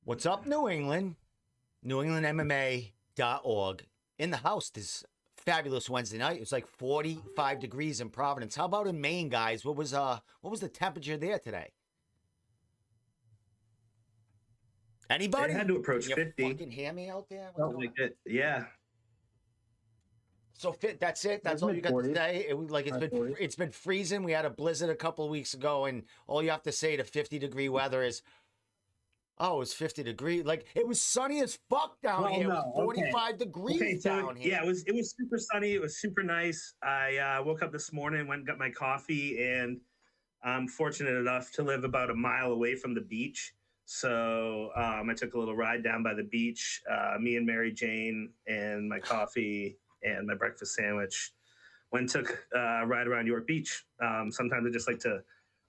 What's up, New England? NewEnglandMMA.org. In the house this fabulous Wednesday night. It was like 45 degrees in Providence. How about in Maine, guys? What was the temperature there today? Anybody? It had to approach Can you 50. fucking hear me out there? What's Felt going like on? it. Yeah. So that's it. That's It's all you got to mid-40s. say. It was like High 40s. it's been freezing. We had a blizzard a couple of weeks ago, and all you have to say to 50-degree weather is, "Oh, it's 50 degrees." Like it was sunny as fuck down Well, here. It no, was 45 degrees down here. Yeah, it was super sunny. It was super nice. I woke up this morning, went and got my coffee, and I'm fortunate enough to live about a mile away from the beach. So I took a little ride down by the beach. Me and Mary Jane and my coffee and my breakfast sandwich went and took a ride around York Beach. Sometimes I just like to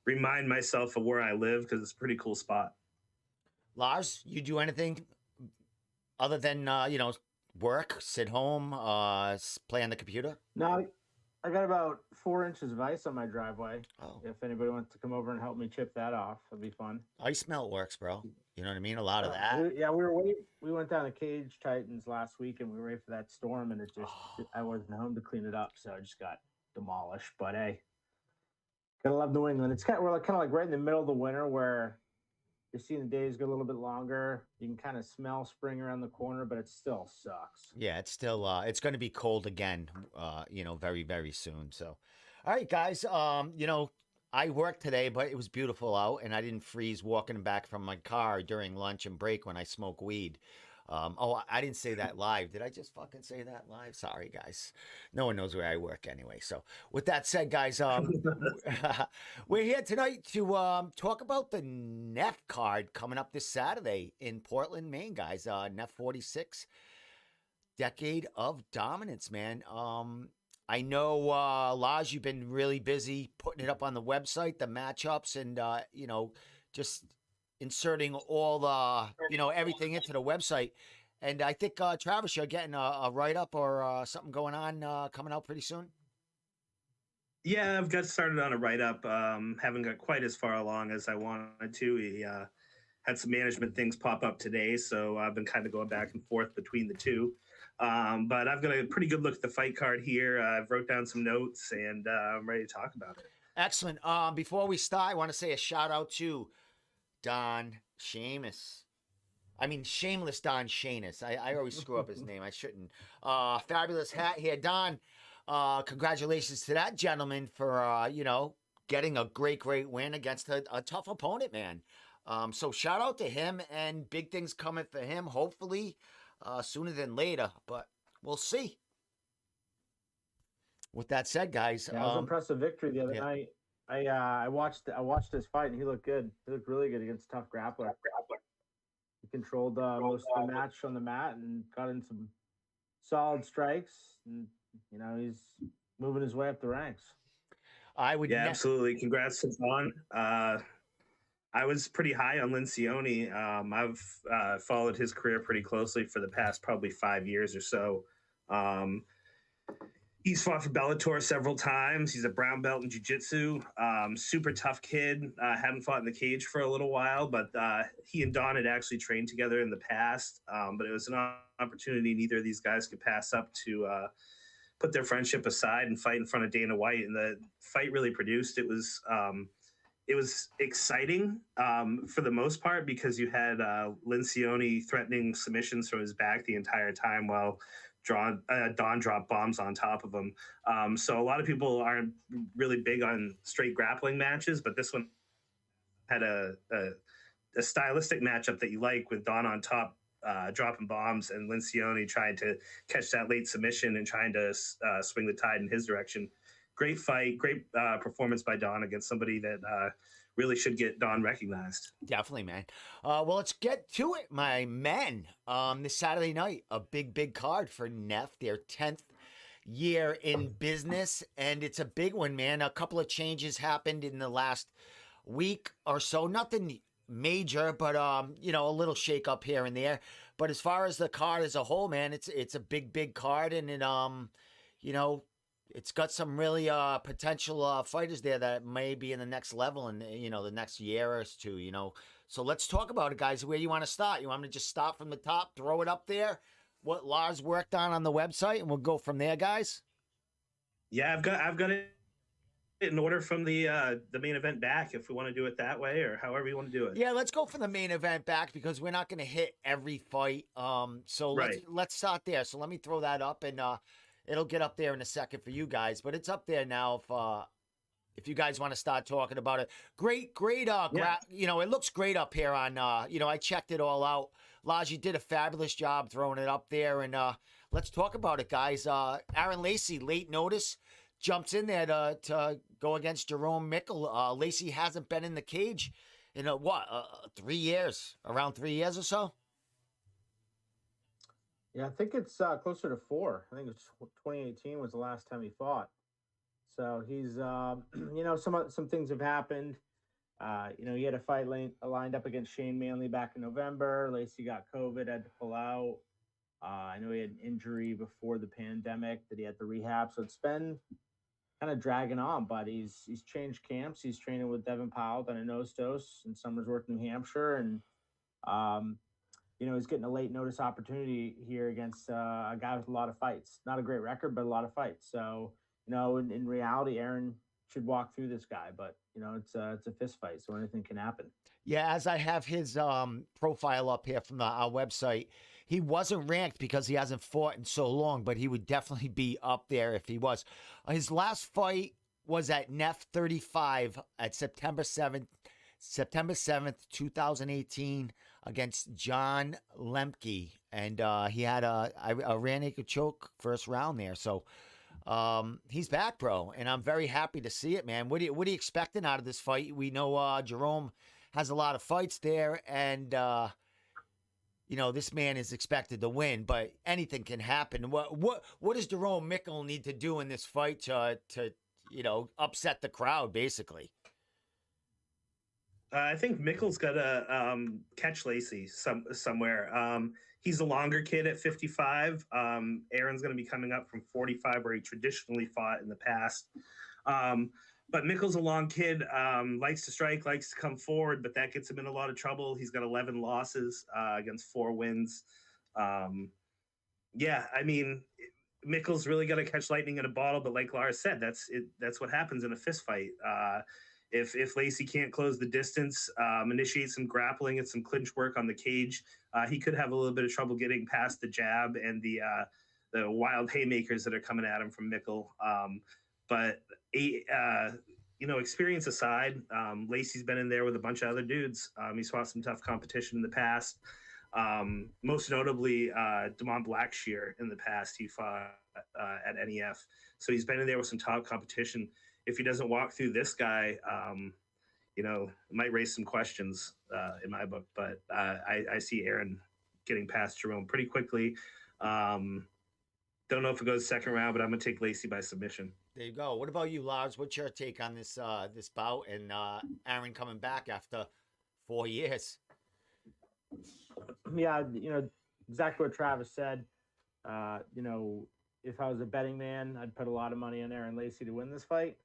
remind myself of where I live because it's a pretty cool spot. Lars, you do anything other than work, sit home, play on the computer? No, I got about 4 inches of ice on my driveway. Oh, If anybody wants to come over and help me chip that off, it'd be fun. ice melt works, bro. You know what I mean? A lot of that. We were waiting. We went down to Cage Titans last week, and we were ready for that storm, and I wasn't home to clean it up, so I just got demolished. But hey, gotta love New England. We're kind of like right in the middle of the winter where you're seeing the days get a little bit longer. You can kind of smell spring around the corner, but it still sucks. Yeah, it's still it's going to be cold again, very, very soon. So, all right, guys, I worked today, but it was beautiful out, and I didn't freeze walking back from my car during lunch and break when I smoke weed. I didn't say that live. Did I just fucking say that live? Sorry, guys. No one knows where I work anyway. So, with that said, guys, we're here tonight to talk about the NEF card coming up this Saturday in Portland, Maine, guys. NEF 46, Decade of Dominance, man. I know, Lars, you've been really busy putting it up on the website, the matchups, and just inserting all the everything into the website. And I think Travis, you're getting a write-up or something going on coming out pretty soon. Yeah, I've got started on a write-up. Haven't got quite as far along as I wanted to. We had some management things pop up today, so I've been kind of going back and forth between the two. But I've got a pretty good look at the fight card here. I've wrote down some notes, and I'm ready to talk about it. Excellent. Before we start, I want to say a shout-out to Don Shamus. I mean, Shameless Don Shanus. I always screw up his name. I shouldn't. Fabulous hat here, Don. Congratulations to that gentleman for, getting a great win against a tough opponent, man. So shout out to him, and big things coming for him, hopefully sooner than later, but we'll see. With that said, guys. Yeah, it was an impressive victory the other night. I watched his fight, and he looked good. He looked really good against a tough grappler. He controlled most of the match on the mat and got in some solid strikes. And he's moving his way up the ranks. Absolutely. Congrats to Don. I was pretty high on Lincioni. I've followed his career pretty closely for the past probably 5 years or so. He's fought for Bellator several times. He's a brown belt in jiu-jitsu. Super tough kid. Hadn't fought in the cage for a little while, but he and Don had actually trained together in the past. But it was an opportunity neither of these guys could pass up to put their friendship aside and fight in front of Dana White. And the fight really produced. It was exciting for the most part because you had Lincioni threatening submissions from his back the entire time while Don dropped bombs on top of him. So a lot of people aren't really big on straight grappling matches, but this one had a stylistic matchup that you like with Don on top, dropping bombs, and Lincioni trying to catch that late submission and trying to swing the tide in his direction. Great fight, great performance by Don against somebody that really should get Don recognized. Definitely, man. Well, let's get to it, my men. This Saturday night, a big card for NEF, their 10th year in business, and it's a big one, man. A couple of changes happened in the last week or so. Nothing major, but a little shake up here and there. But as far as the card as a whole, man, it's a big card, and it it's got some really potential fighters there that may be in the next level in the next year or two. So let's talk about it, guys. Where you want to start? You want me to just start from the top, throw it up there, what Lars worked on the website, and we'll go from there, guys? Yeah, I've got it in order from the main event back, if we want to do it that way, or however you want to do it. Yeah, let's go from the main event back because we're not going to hit every fight. So Right. let's start there. So let me throw that up, and it'll get up there in a second for you guys. But it's up there now if you guys want to start talking about it. Great. Yeah. It looks great up here on. I checked it all out. Lars, you did a fabulous job throwing it up there, and let's talk about it, guys. Aaron Lacy, late notice, jumps in there to go against Jerome Mickle. Lacy hasn't been in the cage in 3 years, around 3 years or so. Yeah, I think it's closer to 4. I think it's 2018 was the last time he fought. So he's, some things have happened. He had a fight lined up against Shane Manley back in November. Lacy got COVID, had to pull out. I know he had an injury before the pandemic that he had to rehab. So it's been kind of dragging on, but he's changed camps. He's training with Devin Powell down in Ostos and Somersworth, New Hampshire. And, he's getting a late notice opportunity here against a guy with a lot of fights. Not a great record, but a lot of fights. So, in reality, Aaron should walk through this guy, but it's a fist fight, so anything can happen. Yeah, as I have his profile up here from our website, he wasn't ranked because he hasn't fought in so long, but he would definitely be up there if he was. His last fight was at NEF 35 at September 7th, 2018 against John Lemke. And he had a rear naked choke first round there. So he's back, bro. And I'm very happy to see it, man. What are you expecting out of this fight? We know Jerome has a lot of fights there, and this man is expected to win, but anything can happen. What does Jerome Mickle need to do in this fight to upset the crowd, basically? I think Mickle's got to catch Lacy somewhere. He's a longer kid at 55. Aaron's going to be coming up from 45, where he traditionally fought in the past. But Mickle's a long kid, likes to strike, likes to come forward, but that gets him in a lot of trouble. He's got 11 losses against 4 wins. Mickle's really got to catch lightning in a bottle, but like Lars said, that's what happens in a fist fight. If Lacy can't close the distance, initiate some grappling and some clinch work on the cage, he could have a little bit of trouble getting past the jab and the wild haymakers that are coming at him from Mickle. Experience aside, Lacy's been in there with a bunch of other dudes. He's fought some tough competition in the past. Most notably, Damon Blackshear in the past. He fought at NEF. So he's been in there with some top competition. If he doesn't walk through this guy, it might raise some questions in my book. But I see Aaron getting past Jerome pretty quickly. Don't know if it goes second round, but I'm going to take Lacy by submission. There you go. What about you, Lars? What's your take on this bout and Aaron coming back after 4 years? Yeah, exactly what Travis said. If I was a betting man, I'd put a lot of money on Aaron Lacy to win this fight.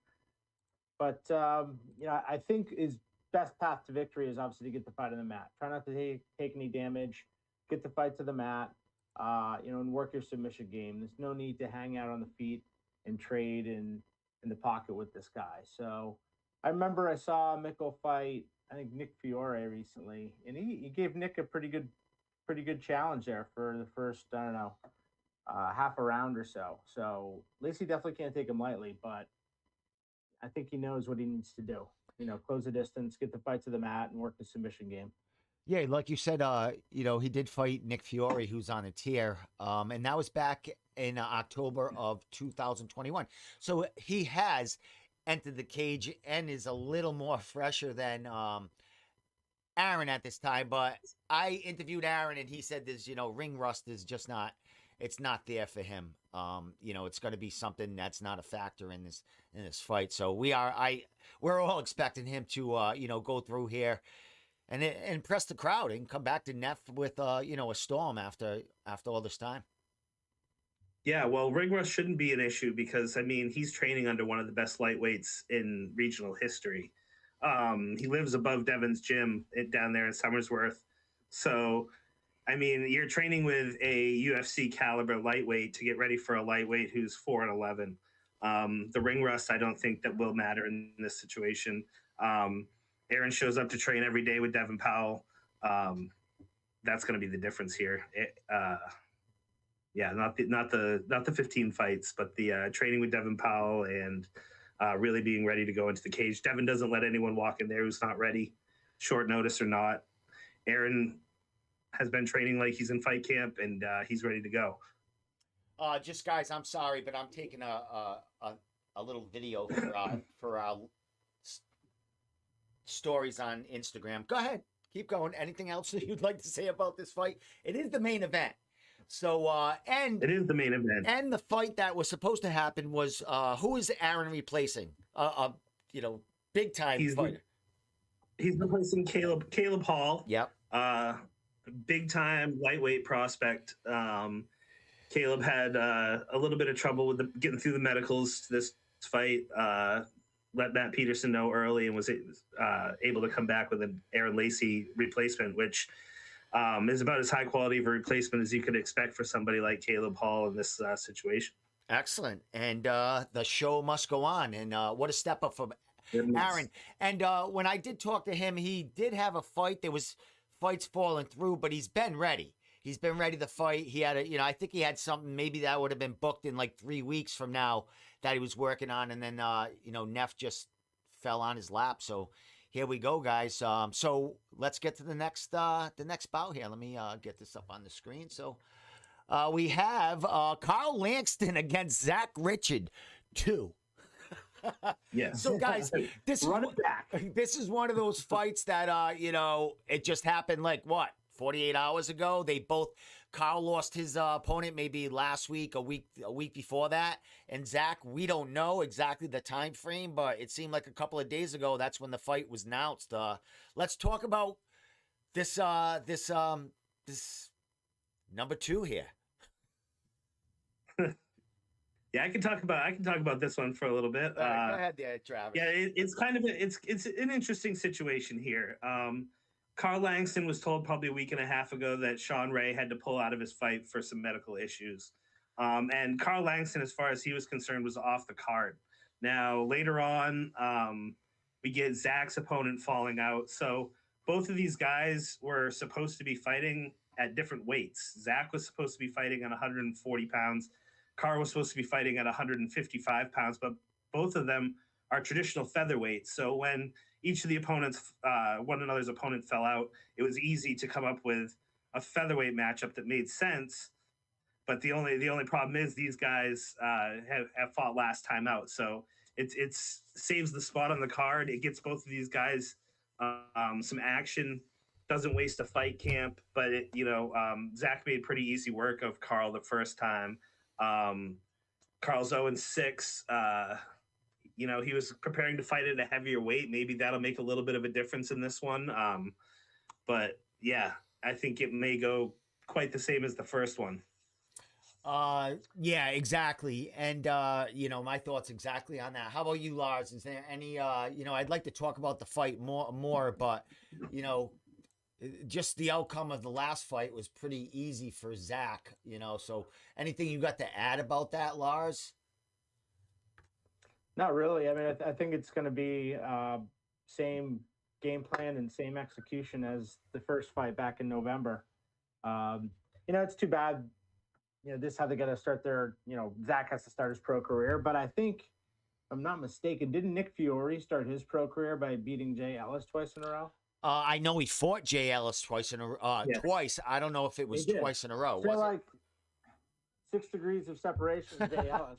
But, I think his best path to victory is obviously to get the fight on the mat. Try not to take any damage, get the fight to the mat, and work your submission game. There's no need to hang out on the feet and trade in the pocket with this guy. So I remember I saw Mickle fight, I think, Nick Fiore recently, and he gave Nick a pretty good challenge there for the first, half a round or so. So Lacy definitely can't take him lightly, but I think he knows what he needs to do. Close the distance, get the fight to the mat, and work the submission game. Yeah, like you said, he did fight Nick Fiore, who's on a tier, and that was back in October of 2021. So he has entered the cage and is a little more fresher than Aaron at this time. But I interviewed Aaron, and he said there's, ring rust is just not. It's not there for him. It's going to be something that's not a factor in this fight. So we're all expecting him to go through here and impress the crowd and come back to NEF with a storm after all this time. Yeah, well, ring rust shouldn't be an issue because he's training under one of the best lightweights in regional history. He lives above Devin's gym down there in Somersworth. So, I mean, you're training with a UFC caliber lightweight to get ready for a lightweight who's 4'11". The ring rust, I don't think that will matter in this situation. Aaron shows up to train every day with Devin Powell. That's going to be the difference here. Not the 15 fights, but the training with Devin Powell and really being ready to go into the cage. Devin doesn't let anyone walk in there who's not ready, short notice or not. Aaron has been training like he's in fight camp, and he's ready to go. Just guys, I'm sorry, but I'm taking a little video for our stories on Instagram. Go ahead, keep going. Anything else that you'd like to say about this fight? It is the main event. So and it is the main event. And the fight that was supposed to happen was who is Aaron replacing? Big time fighter. He's replacing Caleb Hall. Yep. Big time lightweight prospect. Caleb had a little bit of trouble with getting through the medicals to this fight. Let Matt Peterson know early and was able to come back with an Aaron Lacy replacement, which is about as high quality of a replacement as you could expect for somebody like Caleb Hall in this situation. Excellent. And the show must go on. And what a step up from Aaron. And when I did talk to him, he did have a fight. There was fights falling through, but he's been ready. He's been ready to fight. He had I think he had something maybe that would have been booked in like 3 weeks from now that he was working on. And then, NEF just fell on his lap. So here we go, guys. So let's get to the next bout here. Let me get this up on the screen. So we have Carl Langston against Zach Richard 2. Yeah. So guys, this is one of those fights that it just happened like 48 hours ago. Carl lost his opponent maybe last week, a week before that, and Zach, we don't know exactly the time frame, but it seemed like a couple of days ago that's when the fight was announced. Let's talk about this number 2 here. Yeah, I can talk about this one for a little bit. Go ahead there, Travis. Yeah, it's kind of it's an interesting situation here. Carl Langston was told probably a week and a half ago that Sean Ray had to pull out of his fight for some medical issues. And Carl Langston, as far as he was concerned, was off the card. Now, later on, we get Zach's opponent falling out. So both of these guys were supposed to be fighting at different weights. Zach was supposed to be fighting at 140 pounds. Carl was supposed to be fighting at 155 pounds, but both of them are traditional featherweights. So when each of the opponents, one another's opponent fell out, it was easy to come up with a featherweight matchup that made sense. But the only problem is these guys have fought last time out. So it saves the spot on the card. It gets both of these guys some action. Doesn't waste a fight camp. But Zach made pretty easy work of Carl the first time. Carl's 0-6. He was preparing to fight at a heavier weight. Maybe that'll make a little bit of a difference in this one. But yeah, I think it may go quite the same as the first one. Yeah, exactly. And, my thoughts exactly on that. How about you, Lars? Is there any, I'd like to talk about the fight more, but, just the outcome of the last fight was pretty easy for Zach, so anything you got to add about that, Lars? Not really. I mean, I think it's going to be same game plan and same execution as the first fight back in November. It's too bad, this is how they got to start their, Zach has to start his pro career. But I think, if I'm not mistaken, didn't Nick Fiore start his pro career by beating Jay Ellis twice in a row? I know he fought Jay Ellis twice. Twice. I don't know if it was twice in a row. So like 6 degrees of separation with Jay Ellis.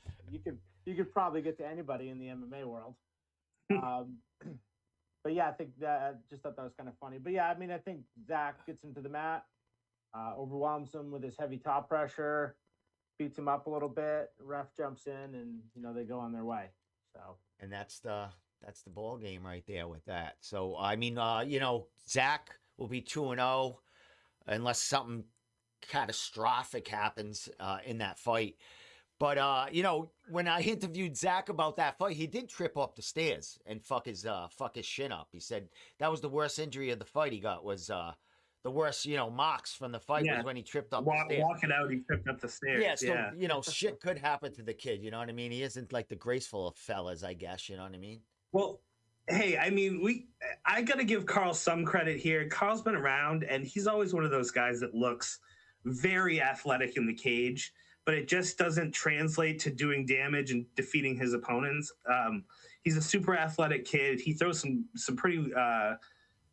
You could probably get to anybody in the MMA world. But yeah, I think that just thought that was kind of funny. But yeah, I mean, I think Zach gets him to the mat, overwhelms him with his heavy top pressure, beats him up a little bit. Ref jumps in, and they go on their way. So and that's the ball game right there with that. So I mean, Zach will be 2-0 unless something catastrophic happens in that fight. But you know, when I interviewed Zach about that fight, he did trip up the stairs and fuck his shin up. He said that was the worst injury of the fight he got, was the worst, you know, marks from the fight was when he tripped up the stairs. Walking out, he tripped up the stairs. Yeah, so you know, shit could happen to the kid. You know what I mean? He isn't like the graceful of fellas, I guess. You know what I mean? Well, hey, I mean, I got to give Carl some credit here. Carl's been around, and he's always one of those guys that looks very athletic in the cage, but it just doesn't translate to doing damage and defeating his opponents. He's a super athletic kid. He throws some pretty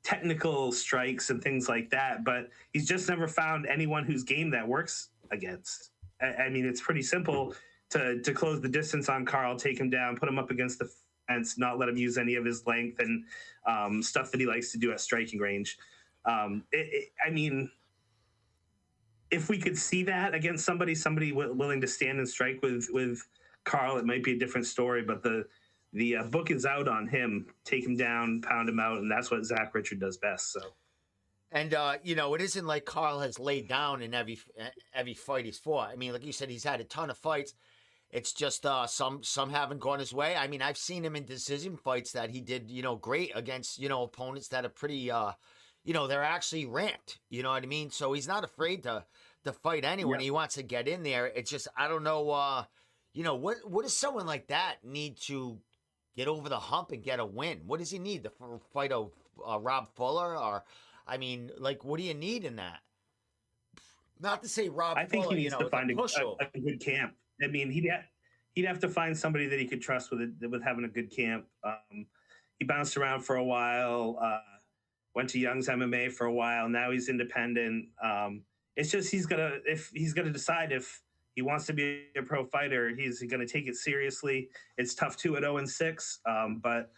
technical strikes and things like that, but he's just never found anyone whose game that works against. I mean, it's pretty simple to close the distance on Carl, take him down, put him up against the fence, not let him use any of his length and stuff that he likes to do at striking range. I mean, if we could see that against somebody willing to stand and strike with Carl, it might be a different story, but the book is out on him. Take him down, pound him out, and that's what Zach Richard does best. So, and you know, it isn't like Carl has laid down in every fight he's fought. I mean, like you said, he's had a ton of fights. It's just some haven't gone his way. I mean, I've seen him in decision fights that he did, you know, great against, you know, opponents that are pretty, you know, they're actually ranked. You know what I mean? So he's not afraid to fight anyone. He wants to get in there. It's just, I don't know, you know, what does someone like that need to get over the hump and get a win? What does he need to fight a Rob Fuller? Or, I mean, like, what do you need in that? Not to say Rob Fuller, I think he needs to find a good camp. I mean, he'd have to find somebody that he could trust with having a good camp. He bounced around for a while, went to Young's MMA for a while. Now he's independent. It's just he's gonna decide if he wants to be a pro fighter. He's going to take it seriously. It's tough too at 0-6, but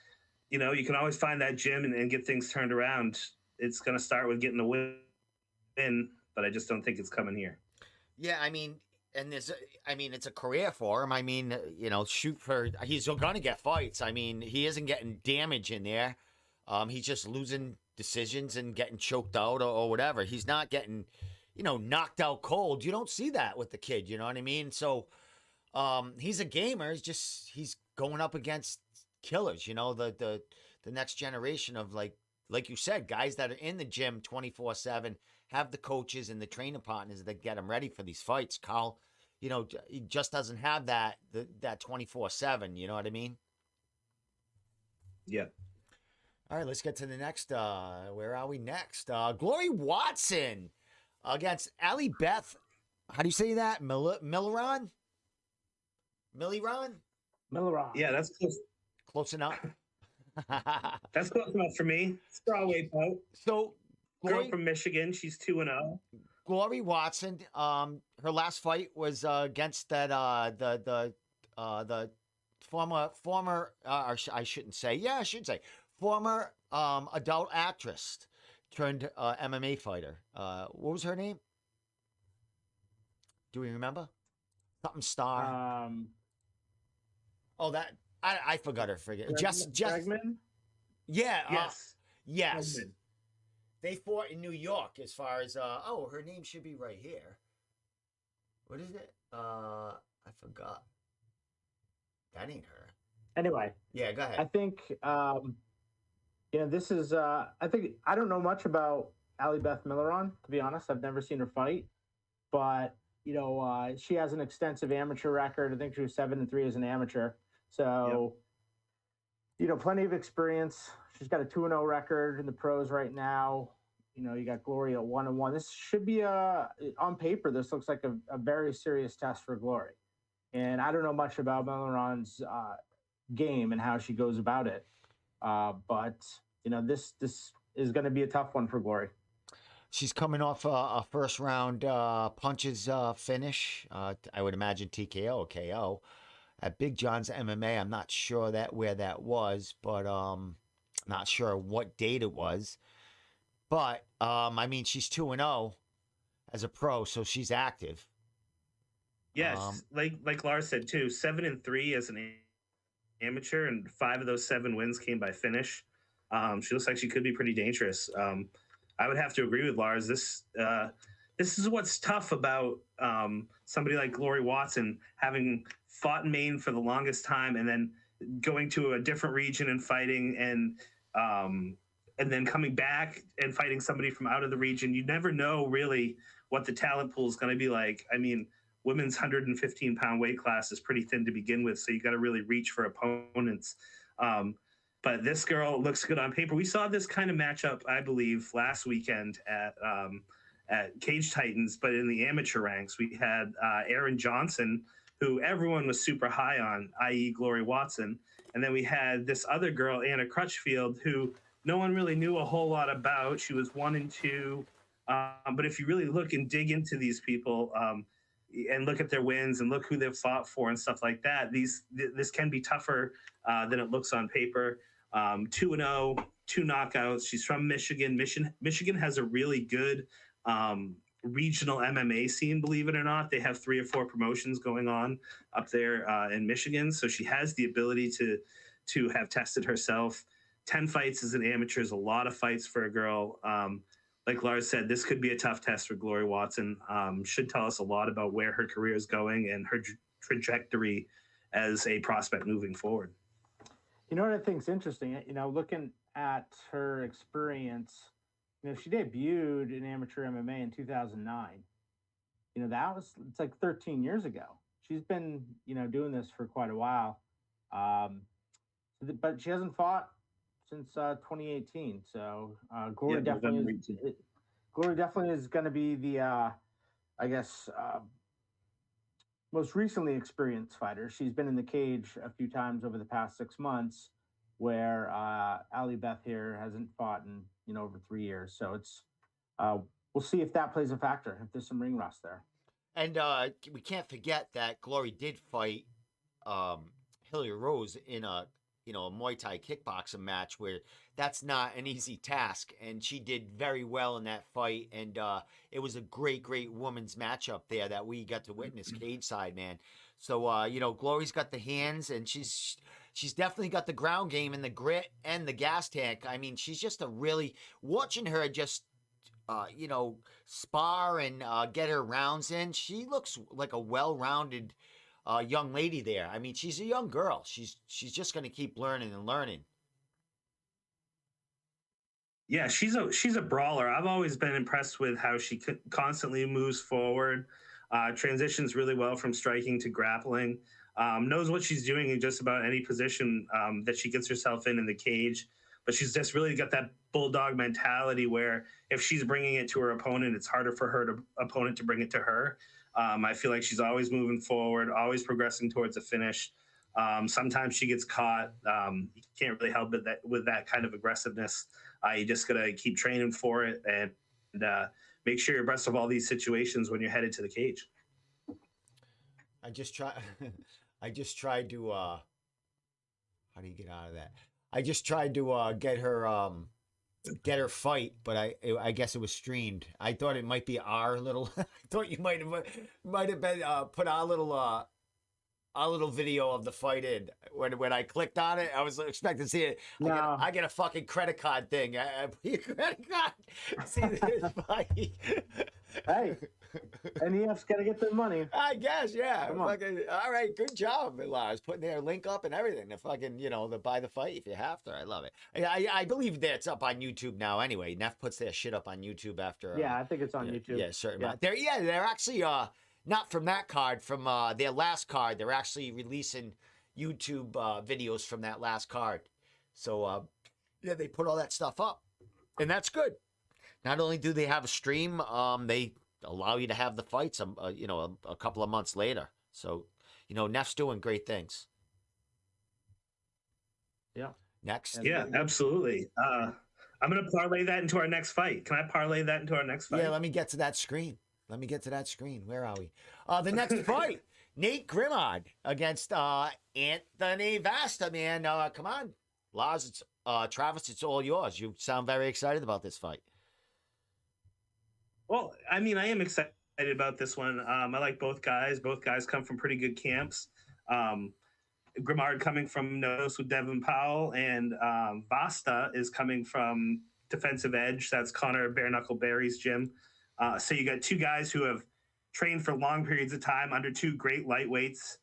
you know, you can always find that gym and get things turned around. It's going to start with getting a win, but I just don't think it's coming here. Yeah, I mean, and it's a career for him. I mean, you know, he's going to get fights. I mean, he isn't getting damage in there. He's just losing decisions and getting choked out or whatever. He's not getting, you know, knocked out cold. You don't see that with the kid, you know what I mean? So he's a gamer. He's going up against killers, you know, the next generation of, like you said, guys that are in the gym 24/7, have the coaches and the training partners that get him ready for these fights. Carl, you know, he just doesn't have that 24/7, you know what I mean? Yeah. All right, let's get to the next. Where are we next? Glory Watson against Allie Beth. How do you say that? Milleron? Yeah, that's close. Close enough. That's close enough for me. Strawweight bout. So, girl from Michigan. She's 2-0. Glory Watson. Her last fight was against that the former. Or I shouldn't say. Yeah, I should say former adult actress turned MMA fighter. What was her name? Do we remember? Something Star. Oh, that I forgot her. Jess. Bregman? Yeah. Yes. Yes. Bregman. They fought in New York. As far as her name should be right here. What is it? I forgot. That ain't her. Anyway. Yeah, go ahead. I think this is I don't know much about Allie Beth Milleron, to be honest. I've never seen her fight, but she has an extensive amateur record. I think she was 7-3 as an amateur. So, plenty of experience. She's got a 2-0 record in the pros right now. You got Glory at 1-1. This should be on paper, this looks like a very serious test for Glory. And I don't know much about Milleron's game and how she goes about it. But this is going to be a tough one for Glory. She's coming off a first round punches finish. I would imagine TKO or KO at Big John's MMA. I'm not sure where that was, but not sure what date it was. But I mean, she's 2-0 as a pro, so she's active. Yes, like Lars said too, 7-3 as an amateur, and 5 of those 7 wins came by finish. She looks like she could be pretty dangerous. I would have to agree with Lars. This this is what's tough about somebody like Glory Watson having fought in Maine for the longest time and then going to a different region and fighting and then coming back and fighting somebody from out of the region. You never know really what the talent pool is going to be like. I mean, women's 115-pound weight class is pretty thin to begin with, so you got to really reach for opponents. But this girl looks good on paper. We saw this kind of matchup, I believe, last weekend at Cage Titans, but in the amateur ranks, we had Aaron Johnson, who everyone was super high on, i.e. Glory Watson. And then we had this other girl, Anna Crutchfield, who no one really knew a whole lot about. She was 1 and 2. But if you really look and dig into these people and look at their wins and look who they've fought for and stuff like that, this can be tougher than it looks on paper. 2-0, 2 knockouts. She's from Michigan. Michigan has a really good regional MMA scene, believe it or not. They have 3 or 4 promotions going on up there in Michigan. So she has the ability to have tested herself. 10 fights as an amateur is a lot of fights for a girl. Like Lars said, this could be a tough test for Glory Watson. Should tell us a lot about where her career is going and her trajectory as a prospect moving forward. You know what I think is interesting? Looking at her experience, she debuted in amateur MMA in 2009. It's like 13 years ago. She's been, doing this for quite a while. But she hasn't fought since 2018. So Glory definitely is going to be the, most recently experienced fighter. She's been in the cage a few times over the past 6 months, where Allie, Beth here hasn't fought in over 3 years. So it's we'll see if that plays a factor, if there's some ring rust there. And we can't forget that Glory did fight Hilary Rose in a Muay Thai kickboxing match, where that's not an easy task, and she did very well in that fight. And it was a great women's matchup there that we got to witness cage side, man. So Glory's got the hands, and she's definitely got the ground game and the grit and the gas tank. I mean, she's just watching her just spar and get her rounds in. She looks like a well-rounded young lady there. I mean, she's a young girl. She's just going to keep learning and learning. Yeah, she's a brawler. I've always been impressed with how she constantly moves forward, transitions really well from striking to grappling, knows what she's doing in just about any position that she gets herself in the cage. But she's just really got that bulldog mentality where if she's bringing it to her opponent, it's harder for her opponent to bring it to her. I feel like she's always moving forward, always progressing towards a finish. Sometimes she gets caught. You can't really help it with that kind of aggressiveness. You just got to keep training for it and make sure you're abreast of all these situations when you're headed to the cage. I just tried to, how do you get out of that? I just tried to get her fight, but I guess it was streamed. I thought it might be our little. I thought you might have been put our little video of the fight in. When I clicked on it, I was expecting to see it. No. I get a fucking credit card thing. I credit card. See this fight. Hey, NEF's got to get their money. I guess, yeah. Come on. Fucking, all right, good job, Lars. Putting their link up and everything. The fucking, the buy the fight if you have to. I love it. I believe that it's up on YouTube now. Anyway, NEF puts their shit up on YouTube after. Yeah, I think it's on YouTube. Yeah, certainly. Yeah. They're actually not from that card, from their last card. They're actually releasing YouTube videos from that last card. So they put all that stuff up, and that's good. Not only do they have a stream, they allow you to have the fights, a couple of months later. So, NEF's doing great things. Yeah. Next. Yeah, absolutely. I'm going to parlay that into our next fight. Can I parlay that into our next fight? Yeah, let me get to that screen. Where are we? The next fight, Nate Grimmard against Anthony Vasta, man. Come on. Lars, Travis, it's all yours. You sound very excited about this fight. Well, I mean, I am excited about this one. I like both guys. Both guys come from pretty good camps. Grimmard coming from Nose with Devin Powell, and Vasta is coming from Defensive Edge. That's Connor Bare Knuckle Berry's gym. So you got two guys who have trained for long periods of time under two great lightweights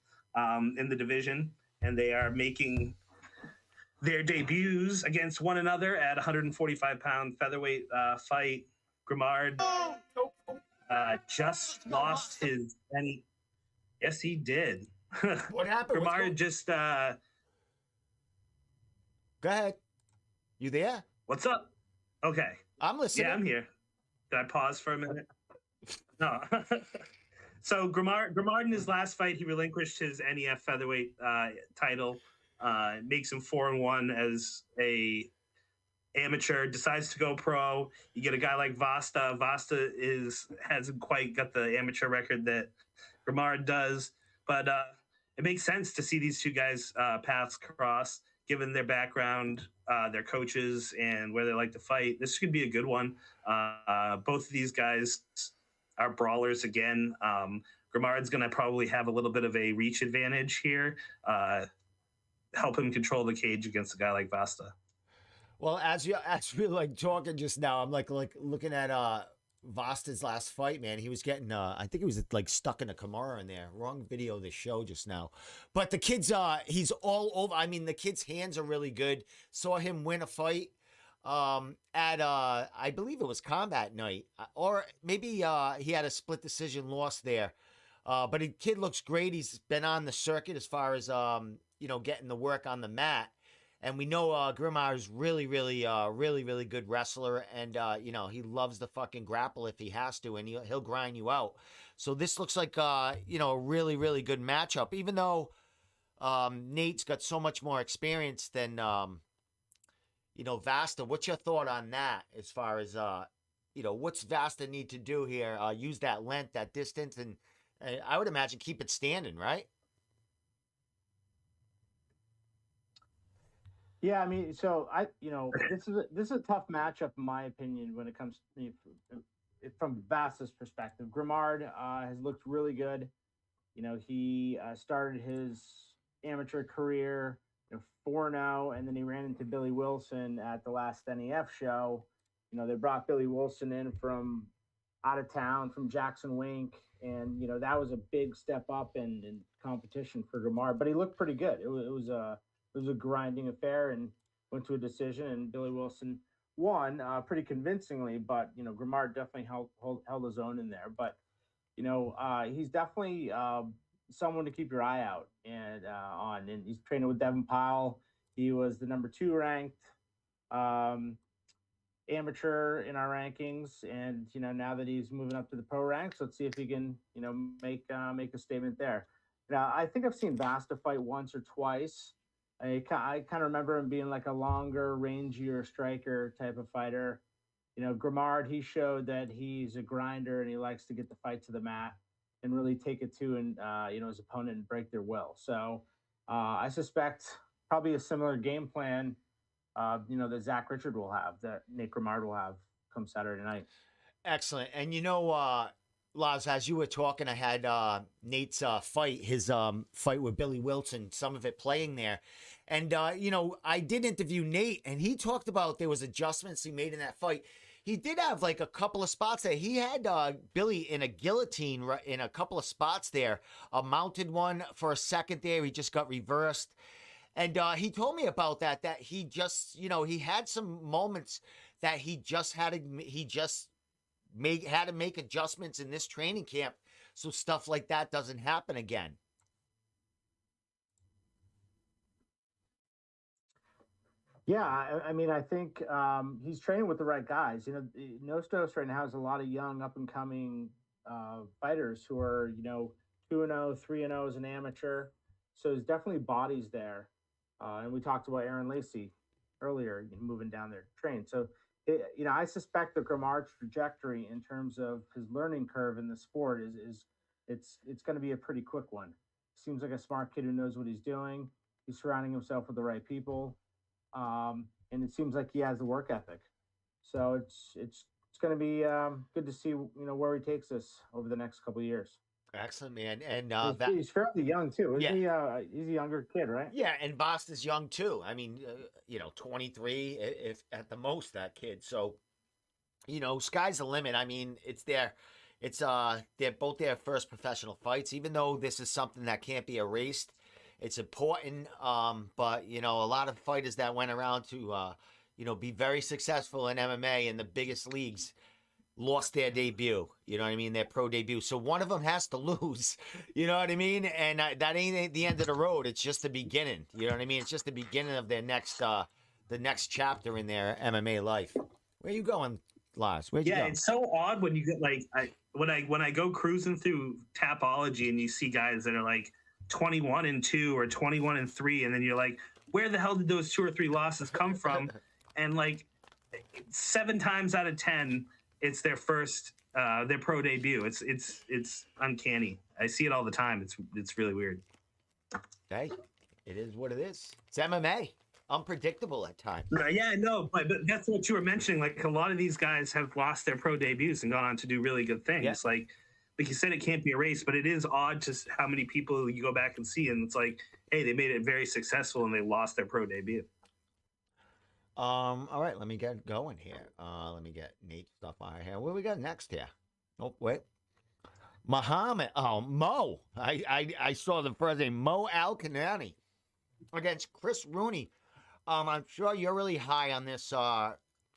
in the division, and they are making their debuts against one another at 145-pound featherweight fight. Grimard just lost his. Yes, he did. What happened? Grimard just. Go ahead. You there? What's up? Okay. I'm listening. Yeah, I'm here. Did I pause for a minute? No. So Grimard in his last fight, he relinquished his NEF featherweight title. Makes him 4-1 as a amateur. Decides to go pro. You get a guy like Vasta. Vasta hasn't quite got the amateur record that Grimard does, but it makes sense to see these two guys paths cross, given their background, their coaches, and where they like to fight. This could be a good one. Both of these guys are brawlers again. Grimard's going to probably have a little bit of a reach advantage here. Help him control the cage against a guy like Vasta. Well, as we like talking just now, I'm like looking at Vasta's last fight, man. He was getting I think he was like stuck in a Kimura in there. Wrong video of the show just now. But the kid's he's all over. I mean, the kid's hands are really good. Saw him win a fight at I believe it was Combat Night, or maybe he had a split decision loss there. But the kid looks great. He's been on the circuit as far as getting the work on the mat. And we know Grimard is really good wrestler, and he loves the fucking grapple if he has to, and he'll grind you out. So this looks like a really good matchup. Even though Nate's got so much more experience than Vasta. What's your thought on that? As far as what's Vasta need to do here? Use that length, that distance, and I would imagine keep it standing, right? Yeah, I mean, so this is a tough matchup in my opinion when it comes to, from Vasta's perspective. Grimard has looked really good. He started his amateur career 4-0, and then he ran into Billy Wilson at the last NEF show. They brought Billy Wilson in from out of town, from Jackson Wink, and that was a big step up in competition for Grimard. But he looked pretty good. It was a grinding affair and went to a decision, and Billy Wilson won pretty convincingly. But Grimard definitely held his own in there. But he's definitely someone to keep your eye out and on. And he's training with Devin Pyle. He was the number 2 ranked amateur in our rankings, and now that he's moving up to the pro ranks, let's see if he can make a statement there. Now, I think I've seen Vasta fight once or twice. I kind of remember him being like a longer, rangier striker type of fighter. Grimard, he showed that he's a grinder and he likes to get the fight to the mat and really take it to his opponent and break their will. So I suspect probably a similar game plan, that Zach Richard will have, that Nate Grimard will have come Saturday night. Excellent. And Lars, as you were talking, I had Nate's fight, his fight with Billy Wilson, some of it playing there. And, I did interview Nate, and he talked about there was adjustments he made in that fight. He did have like a couple of spots there. He had Billy in a guillotine in a couple of spots there, a mounted one for a second there. He just got reversed. And he told me about that he just, he had some moments that he just had to make adjustments in this training camp so stuff like that doesn't happen again. Yeah, I mean, I think he's training with the right guys. Nostos right now has a lot of young up-and-coming fighters who are, 2-0, 3-0 as an amateur. So there's definitely bodies there. And we talked about Aaron Lacy earlier, moving down there to train. So, I suspect that Grimard's trajectory in terms of his learning curve in the sport is it's going to be a pretty quick one. Seems like a smart kid who knows what he's doing. He's surrounding himself with the right people. And it seems like he has the work ethic. So it's going to be good to see where he takes us over the next couple of years. Excellent, man. And he's fairly young too, isn't he? He's a younger kid, right? Yeah, and Boston's young too. I mean, 23 if at the most, that kid. So, sky's the limit. I mean, they're both their first professional fights. Even though this is something that can't be erased, it's important. But a lot of fighters that went around to be very successful in MMA in the biggest leagues lost their debut. You know what I mean? Their pro debut. So one of them has to lose. You know what I mean? And that ain't the end of the road. It's just the beginning. You know what I mean? It's just the beginning of their next the next chapter in their MMA life. Where you going, Lars? Where'd you go? Yeah, it's so odd when you get when I go cruising through Tapology and you see guys that are like 21-2 or 21-3, and then you're like, where the hell did those 2 or 3 losses come from? And like 7 times out of 10, it's their first their pro debut. It's uncanny. I see it all the time. It's really weird. Hey, it is what it is. It's MMA. Unpredictable at times. Yeah, no, but that's what you were mentioning. Like, a lot of these guys have lost their pro debuts and gone on to do really good things. Yeah. Like you said, it can't be erased, but it is odd just how many people you go back and see, and it's like, hey, they made it very successful and they lost their pro debut. All right, let me get going here. Let me get Nate's stuff out here. What do we got next here? Oh, wait. Muhammad. Oh, Mo. I saw the first name, Mo Al-Kanani against Chris Rooney. I'm sure you're really high on this,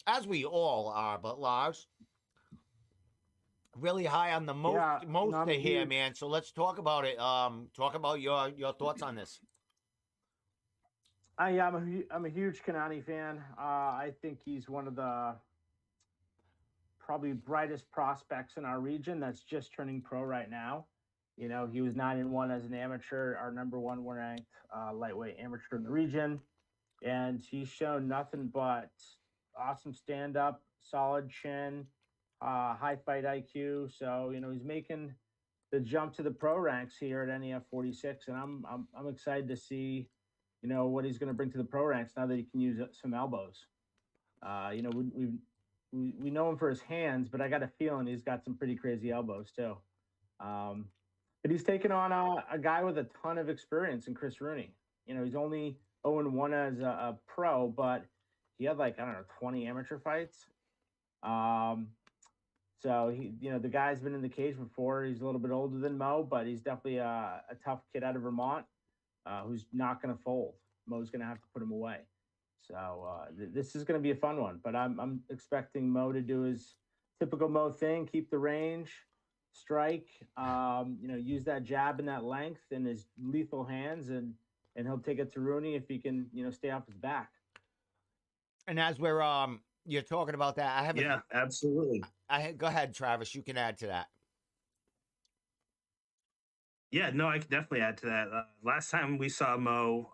as we all are, but Lars, really high on the most here, man. So let's talk about it. Talk about your thoughts on this. I'm a huge Kanani fan. I think he's one of the probably brightest prospects in our region that's just turning pro right now. He was 9-1 as an amateur, our number 1 ranked lightweight amateur in the region. And he's shown nothing but awesome stand-up, solid chin, high fight IQ. So, he's making the jump to the pro ranks here at NEF 46. And I'm excited to see, what he's going to bring to the pro ranks now that he can use some elbows. We know him for his hands, but I got a feeling he's got some pretty crazy elbows too. But he's taken on a guy with a ton of experience in Chris Rooney. He's only 0-1 as a pro, but he had 20 amateur fights. So the guy's been in the cage before. He's a little bit older than Mo, but he's definitely a tough kid out of Vermont who's not going to fold. Mo's going to have to put him away. So this is going to be a fun one. But I'm expecting Mo to do his typical Mo thing: keep the range, strike, use that jab and that length in his lethal hands, and he'll take it to Rooney if he can, stay off his back. And as we're you're talking about that, absolutely. Go ahead, Travis. You can add to that. Yeah, no, I can definitely add to that. Last time we saw Mo,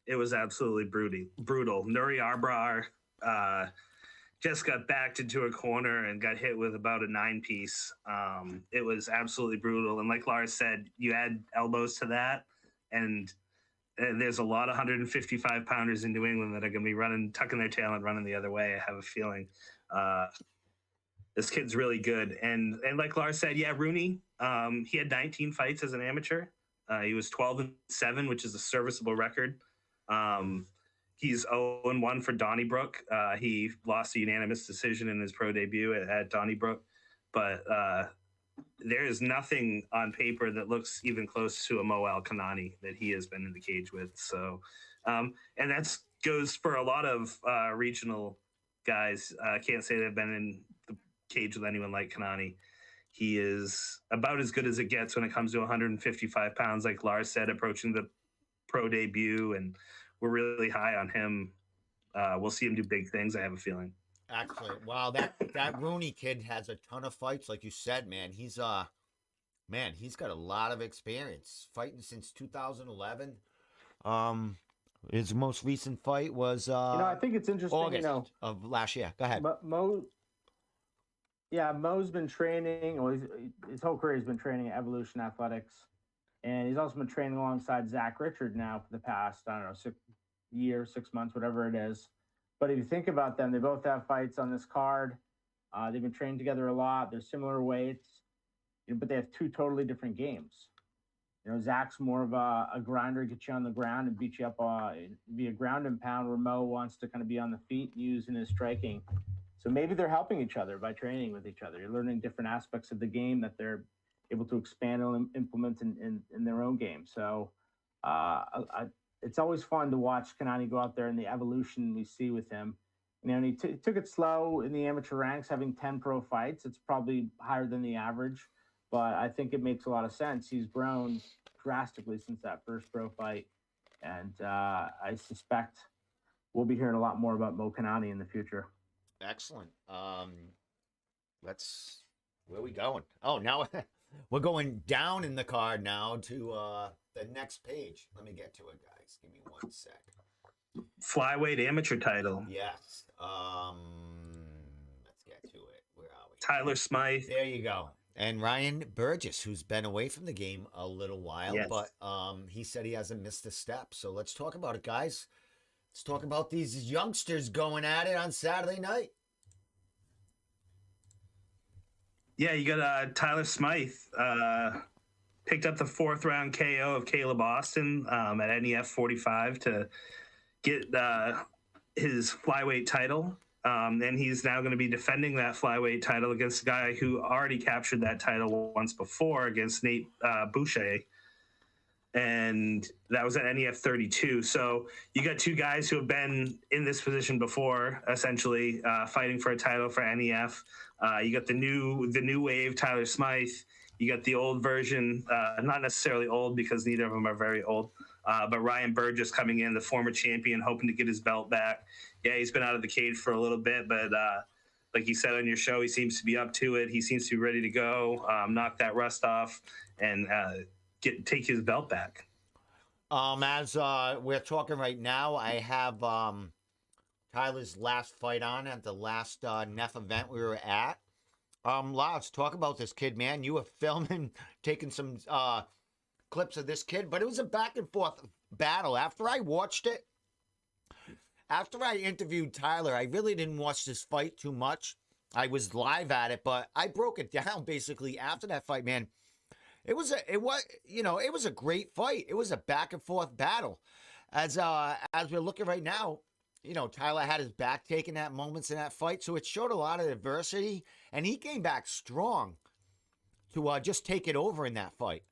it was absolutely brutal. Nuri Arbrar just got backed into a corner and got hit with about a 9-piece. It was absolutely brutal. And like Lars said, you add elbows to that, and there's a lot of 155-pounders in New England that are going to be tucking their tail and running the other way. I have a feeling. This kid's really good. And like Lars said, yeah, Rooney, he had 19 fights as an amateur. He was 12-7, which is a serviceable record. He's 0-1 for Donnybrook. He lost a unanimous decision in his pro debut at Donnybrook. But there is nothing on paper that looks even close to a Mo Al-Kanani that he has been in the cage with. So, and that goes for a lot of regional guys. I can't say they've been in the cage with anyone like Kanani. He is about as good as it gets when it comes to 155 pounds, like Lars said, approaching the pro debut, and we're really high on him. We'll see him do big things, I have a feeling. Excellent. Wow, that Rooney kid has a ton of fights, like you said, man. He's got a lot of experience fighting since 2011. His most recent fight was I think it's interesting, August of last year. Go ahead. Mo's been training. Well, his whole career he's been training at Evolution Athletics, and he's also been training alongside Zach Richard now for the past 6 months, whatever it is. But if you think about them, they both have fights on this card. They've been training together a lot. They're similar weights, but they have 2 totally different games. Zach's more of a grinder, get you on the ground and beat you up, be a ground and pound, where Mo wants to kind of be on the feet using his striking. So maybe they're helping each other by training with each other. You're learning different aspects of the game that they're able to expand and implement in their own game. So it's always fun to watch Kanani go out there and the evolution we see with him. You know, and he took it slow in the amateur ranks, having 10 pro fights. It's probably higher than the average, but I think it makes a lot of sense. He's grown drastically since that first pro fight, and I suspect we'll be hearing a lot more about Mo Kanani in the future. Excellent. Where are we going? Oh, now we're going down in the card now to the next page. Let me get to it, guys. Give me 1 sec. Flyweight amateur title. Yes. Let's get to it. Where are we? Tyler Smythe. There you go. And Ryan Burgess, who's been away from the game a little while, Yes. but he said he hasn't missed a step. So let's talk about it, guys. Let's talk about these youngsters going at it on Saturday night. Yeah, you got Tyler Smythe. Picked up the 4th round KO of Caleb Austin at NEF 45 to get his flyweight title. And he's now going to be defending that flyweight title against a guy who already captured that title once before against Nate Boucher. And that was at NEF 32. So you got 2 guys who have been in this position before, essentially fighting for a title for NEF. You got the new wave, Tyler Smythe. You got the old version, not necessarily old because neither of them are very old, but Ryan Burgess coming in, the former champion, hoping to get his belt back. Yeah, he's been out of the cage for a little bit, but like you said on your show, he seems to be up to it. He seems to be ready to go, knock that rust off, and take his belt back. As we're talking right now, I have Tyler's last fight on at the last NEF event we were at. Lars, talk about this kid, man. You were filming, taking some clips of this kid, but it was a back and forth battle. After I watched it, after I interviewed Tyler, I really didn't watch this fight too much. I was live at it, but I broke it down basically after that fight, man. It was a great fight. It was a back and forth battle. As we're looking right now, you know, Tyler had his back taken at moments in that fight, so it showed a lot of adversity, and he came back strong to just take it over in that fight.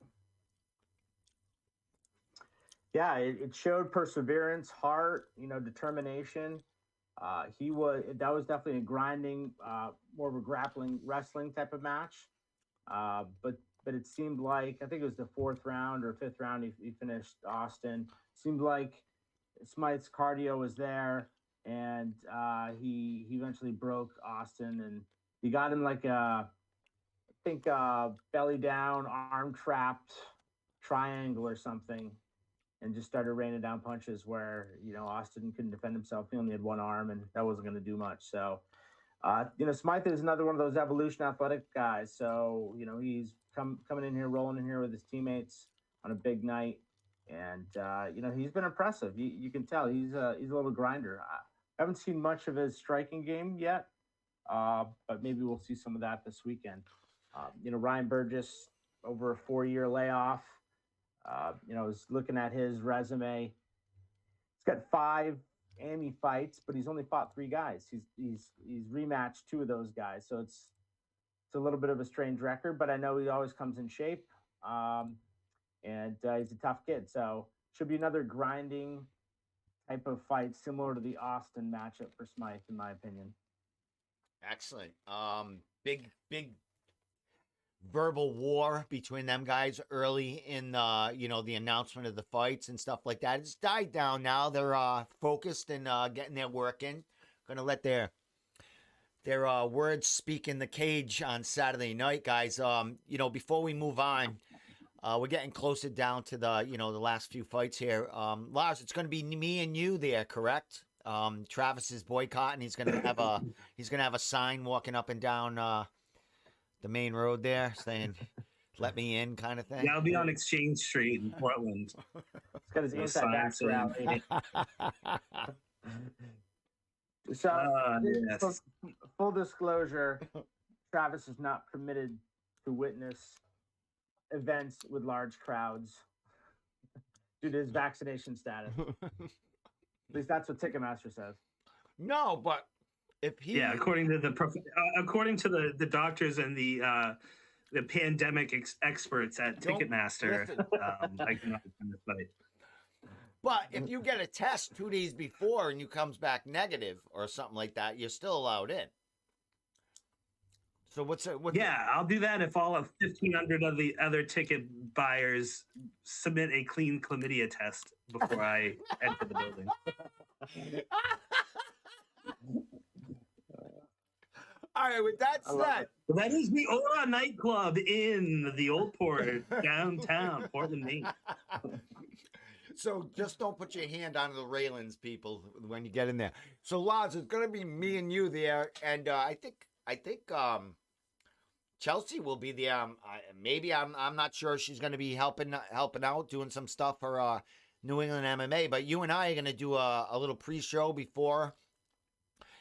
Yeah, it showed perseverance, heart, determination. That was definitely a grinding, more of a grappling, wrestling type of match. But it seemed like, I think it was the 4th round or 5th round, he finished Austin. Seemed like Smythe's cardio was there, and he eventually broke Austin, and he got him like belly down, arm trapped triangle or something, and just started raining down punches where, Austin couldn't defend himself. He only had one arm, and that wasn't going to do much. So, Smythe is another one of those evolution athletic guys. So, he's coming in here, rolling in here with his teammates on a big night. And, he's been impressive. You can tell he's a little grinder. I haven't seen much of his striking game yet, but maybe we'll see some of that this weekend. Ryan Burgess, over a 4-year layoff, was looking at his resume. He's got 5 AMI fights, but he's only fought 3 guys. He's rematched 2 of those guys. So it's a little bit of a strange record, but I know he always comes in shape. And he's a tough kid. So should be another grinding type of fight, similar to the Austin matchup for Smythe, in my opinion. Excellent. Big verbal war between them guys early in the announcement of the fights and stuff like that. It's died down now. They're focused and getting their work in. Gonna let their words speak in the cage on Saturday night, guys. Before we move on, we're getting closer down to the last few fights here. Lars, it's going to be me and you there, correct? Travis is boycotting. He's going to have a sign walking up and down the main road there saying, "Let me in," kind of thing. Yeah, I'll be on Exchange Street in Portland. It's got his inside back. So, yes. full disclosure, Travis is not permitted to witness events with large crowds due to his vaccination status. At least that's what Ticketmaster says. No, but If he, Yeah, according to the doctors and the pandemic experts at Don't Ticketmaster, listen. I cannot attend the fight. But if you get a test 2 days before and you comes back negative or something like that, you're still allowed in. So what's it? Yeah, I'll do that if all of 1,500 of the other ticket buyers submit a clean chlamydia test before I enter the building. All right, with that said, That is the Aura nightclub in the Old Port, downtown Portland, Maine. so just don't put your hand on the railings, people, when you get in there. So Lars, it's gonna be me and you there, and I think Chelsea will be there. Maybe I'm not sure she's gonna be helping out, doing some stuff for New England MMA. But you and I are gonna do a little pre-show before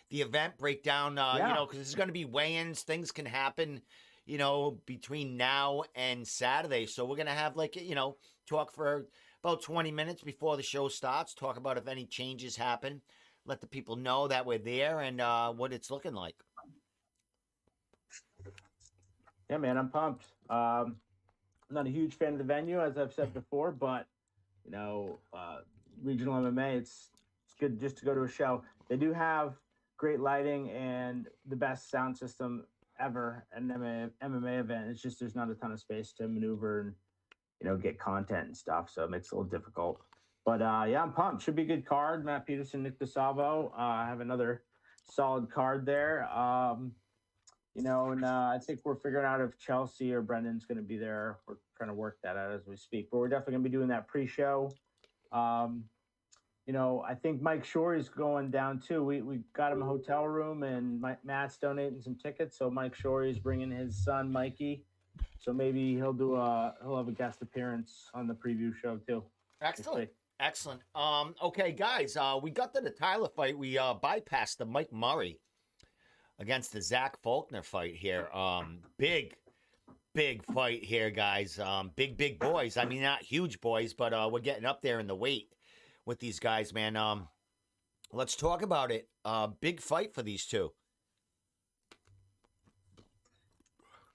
the event, breakdown. You know, because there's gonna be weigh-ins. Things can happen, you know, between now and Saturday. So we're gonna have talk for about 20 minutes before the show starts. Talk about if any changes happen. Let the people know that we're there and what it's looking like. Yeah, man, I'm pumped. I'm not a huge fan of the venue, as I've said before, but regional MMA, it's good just to go to a show. They do have great lighting and the best sound system ever at an MMA event. It's just there's not a ton of space to maneuver and get content and stuff, so it makes it a little difficult. But yeah, I'm pumped. Should be a good card. Matt Peterson, Nick DeSalvo. I have another solid card there. And I think we're figuring out if Chelsea or Brendan's going to be there. We're trying to work that out as we speak. But we're definitely going to be doing that pre-show. I think Mike Shorey's going down too. We got him a hotel room, and Matt's donating some tickets. So Mike Shorey's bringing his son Mikey. So maybe he'll have a guest appearance on the preview show too. Excellent. Okay, guys, we got to the Tyler fight. We bypassed the Mike Murray against the Zach Faulkner fight here. Big fight here, guys. Big boys. I mean, not huge boys, but we're getting up there in the weight with these guys, man. Let's talk about it. Big fight for these two.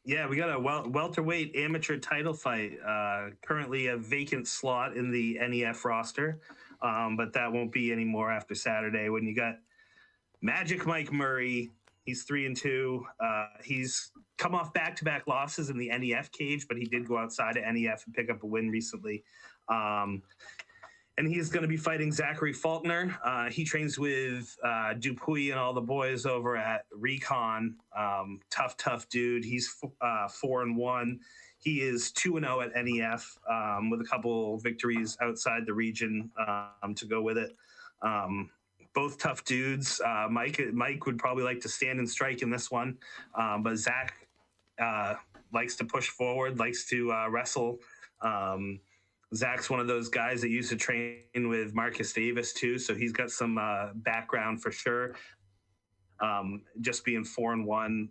Yeah, we got a welterweight amateur title fight. Currently a vacant slot in the NEF roster, but that won't be anymore after Saturday when you got Magic Mike Murray. He's 3-2. He's come off back-to-back losses in the NEF cage, but he did go outside of NEF and pick up a win recently. And he's going to be fighting Zachary Faulkner. He trains with Dupuy and all the boys over at Recon. Tough dude. He's 4-1. He is 2-0 at NEF with a couple victories outside the region to go with it. Both tough dudes. Mike would probably like to stand and strike in this one, but Zach likes to push forward, likes to wrestle. Zach's one of those guys that used to train with Marcus Davis too, so he's got some background for sure. Just being 4-1,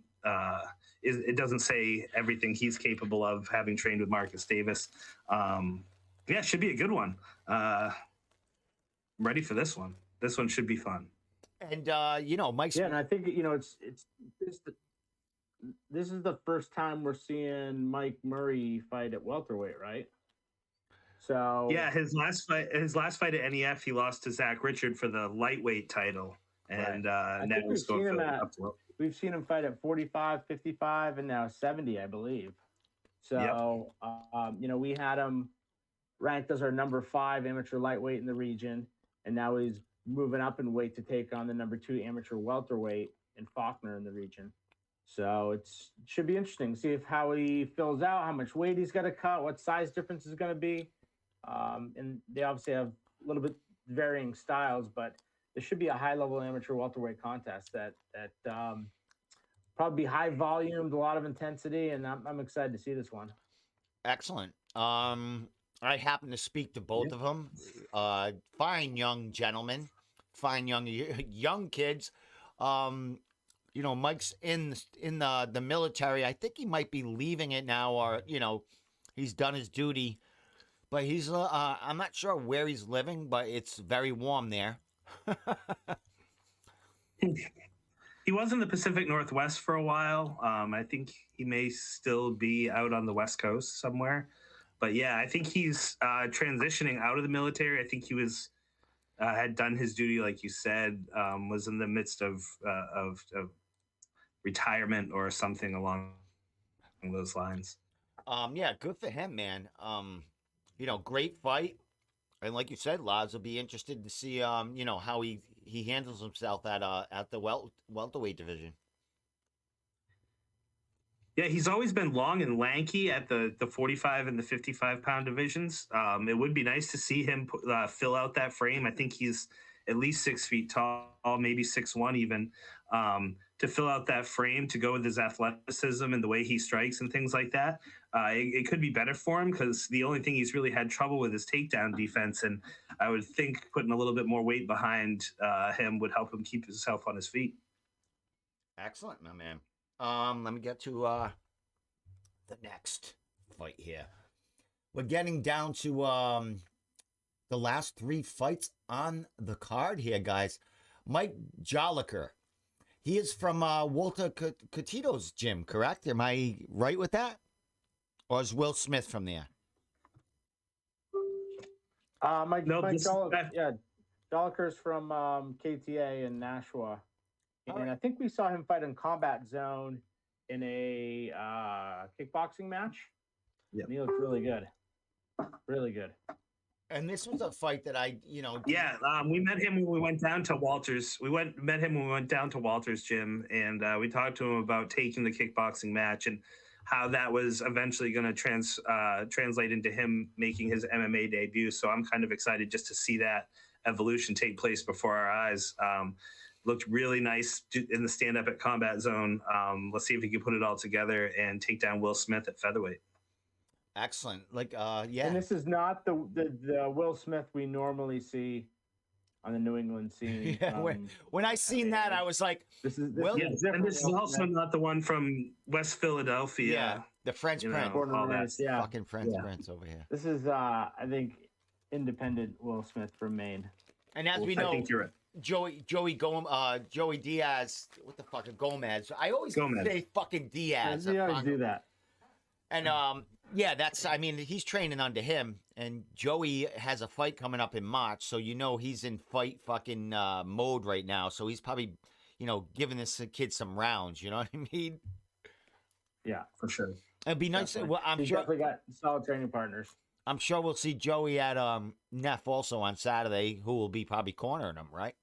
it doesn't say everything he's capable of, having trained with Marcus Davis. Yeah, it should be a good one. I'm ready for this one. This one should be fun. And Mike's. Yeah, and I think this is the first time we're seeing Mike Murray fight at welterweight, right? So yeah, his last fight at NEF, he lost to Zach Richard for the lightweight title, and now he's going for we've seen him fight at 45, 55, and now 70, I believe. So we had him ranked as our number 5 amateur lightweight in the region, and now he's moving up in weight to take on the number 2 amateur welterweight in Faulkner in the region. So it should be interesting to see how he fills out, how much weight he's got to cut, what size difference is going to be. And they obviously have a little bit varying styles, but there should be a high-level amateur welterweight contest that probably be high volumed, a lot of intensity, and I'm excited to see this one. Excellent. I happen to speak to both of them. Fine young gentlemen, fine young kids. Mike's in the military. I think he might be leaving it now, or he's done his duty. But he's I'm not sure where he's living, but it's very warm there. He was in the Pacific Northwest for a while. I think he may still be out on the West Coast somewhere. But yeah, I think he's transitioning out of the military. I think he was had done his duty, like you said, was in the midst of retirement or something along those lines. Yeah, good for him, man. Great fight. And like you said, Lars will be interested to see, how he handles himself at the welterweight division. Yeah, he's always been long and lanky at the 45 and the 55-pound divisions. It would be nice to see him fill out that frame. I think he's at least 6 feet tall, maybe 6'1" even, to fill out that frame, to go with his athleticism and the way he strikes and things like that. It could be better for him because the only thing he's really had trouble with is takedown defense. And I would think putting a little bit more weight behind him would help him keep himself on his feet. Excellent, my man. Let me get to the next fight here. We're getting down to the last 3 fights on the card here, guys. Mike Joliker. He is from Walter Cotito's gym, correct? Am I right with that? Or is Will Smith from there? Mike Joliker's from KTA in Nashua. And I think we saw him fight in Combat Zone in a kickboxing match. Yeah, he looked really good. Really good. And this was a fight that we met him when we went down to Walter's. Met him when we went down to Walter's gym, and we talked to him about taking the kickboxing match and how that was eventually going to translate into him making his MMA debut. So I'm kind of excited just to see that evolution take place before our eyes. Looked really nice in the stand-up at Combat Zone. Let's see if he can put it all together and take down Will Smith at featherweight. Excellent. And this is not the Will Smith we normally see on the New England scene. Yeah, when I seen that, I was like, this is also not the one from West Philadelphia. Yeah, the French Prince. Fucking French Prince over here. This is, I think, independent Will Smith from Maine. And as we know, I think you're right. Joey Diaz, what the fuck, Gomez. I always say fucking Diaz. You always do that. And he's training under him, and Joey has a fight coming up in March, so he's in fight fucking mode right now. So he's probably, giving this kid some rounds. You know what I mean? Yeah, for sure. It'd be nice. Definitely. Well, He's definitely got solid training partners. I'm sure we'll see Joey at NEF also on Saturday, who will be probably cornering him, right?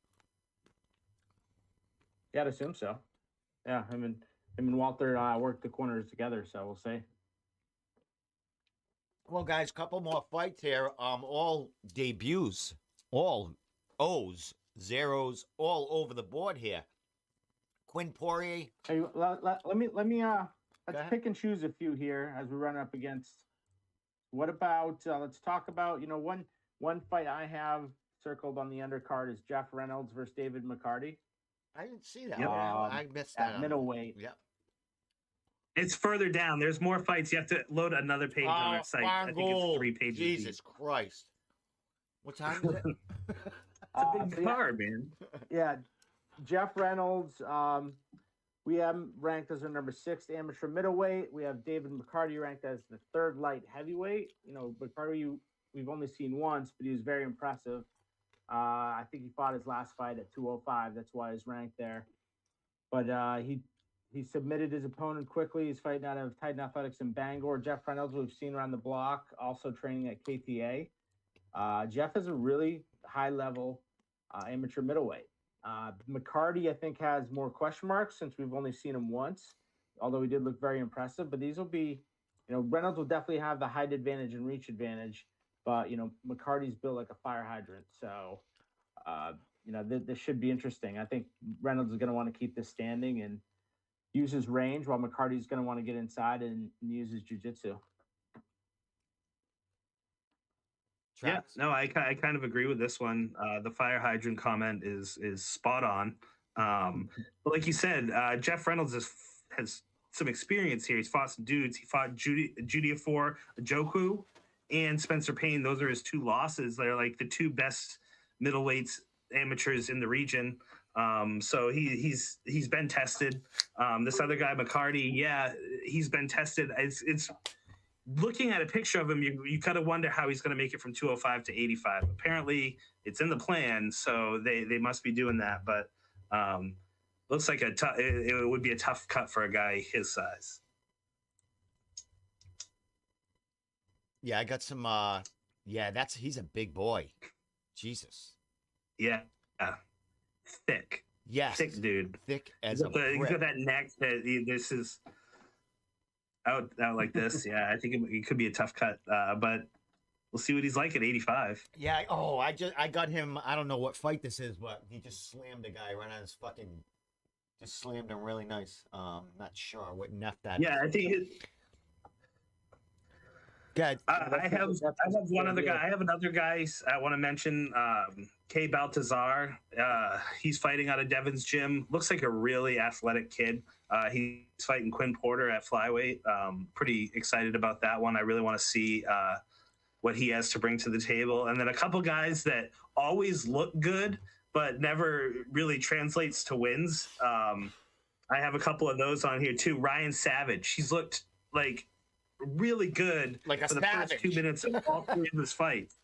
Yeah, I'd assume so. Yeah, him and Walter worked the corners together, so we'll see. Well, guys, couple more fights here. All debuts, all O's, zeros, all over the board here. Quinn Poirier. Hey, let me let's pick and choose a few here as we run up against. What about let's talk about one fight I have circled on the undercard is Jeff Reynolds versus David Mccarty. I didn't see that. Yep. I missed that. At middleweight. Yep. It's further down. There's more fights. You have to load another page on our site. I think it's 3 pages. Jesus Christ. What time is it? It's a big card, man. Yeah. Jeff Reynolds, we have him ranked as our number 6 amateur middleweight. We have David Mccarty ranked as the 3rd light heavyweight. Mccarty we've only seen once, but he was very impressive. I think he fought his last fight at 205. That's why he's ranked there. But he submitted his opponent quickly. He's fighting out of Titan Athletics in Bangor. Jeff Reynolds, we've seen around the block, also training at KTA. Jeff is a really high-level amateur middleweight. McCarty, I think, has more question marks since we've only seen him once, although he did look very impressive. But these will be, Reynolds will definitely have the height advantage and reach advantage. But, McCarty's built like a fire hydrant. So, this should be interesting. I think Reynolds is going to want to keep this standing and use his range, while McCarty's going to want to get inside and use his jiu-jitsu. Yeah, no, I kind of agree with this one. The fire hydrant comment is spot on. But like you said, Jeff Reynolds has some experience here. He's fought some dudes. He fought Judiafor Joku and Spencer Payne. Those are his 2 losses. They're like the 2 best middleweights amateurs in the region. So he's been tested. This other guy, Mccarty, yeah, he's been tested. It's looking at a picture of him, you kind of wonder how he's going to make it from 205 to 85. Apparently, it's in the plan, so they must be doing that. But looks like it would be a tough cut for a guy his size. Yeah, I got some. He's a big boy. Jesus. Yeah, thick. Yes, thick dude. Thick as a you brick. got that neck. This is out like this. Yeah, I think it could be a tough cut, but we'll see what he's like at 85. Yeah. Oh, I got him. I don't know what fight this is, but he just slammed a guy right on his fucking. Just slammed him really nice. Not sure what NEF that. Yeah, I think. Good. I have one other guy. I have another guy I want to mention. K. Baltazar. He's fighting out of Devon's gym. Looks like a really athletic kid. He's fighting Quinn Porter at flyweight. Pretty excited about that one. I really want to see what he has to bring to the table. And then a couple guys that always look good but never really translates to wins. I have a couple of those on here too. Ryan Savage. He's looked like really good like for the first 2 minutes of all three of his fights.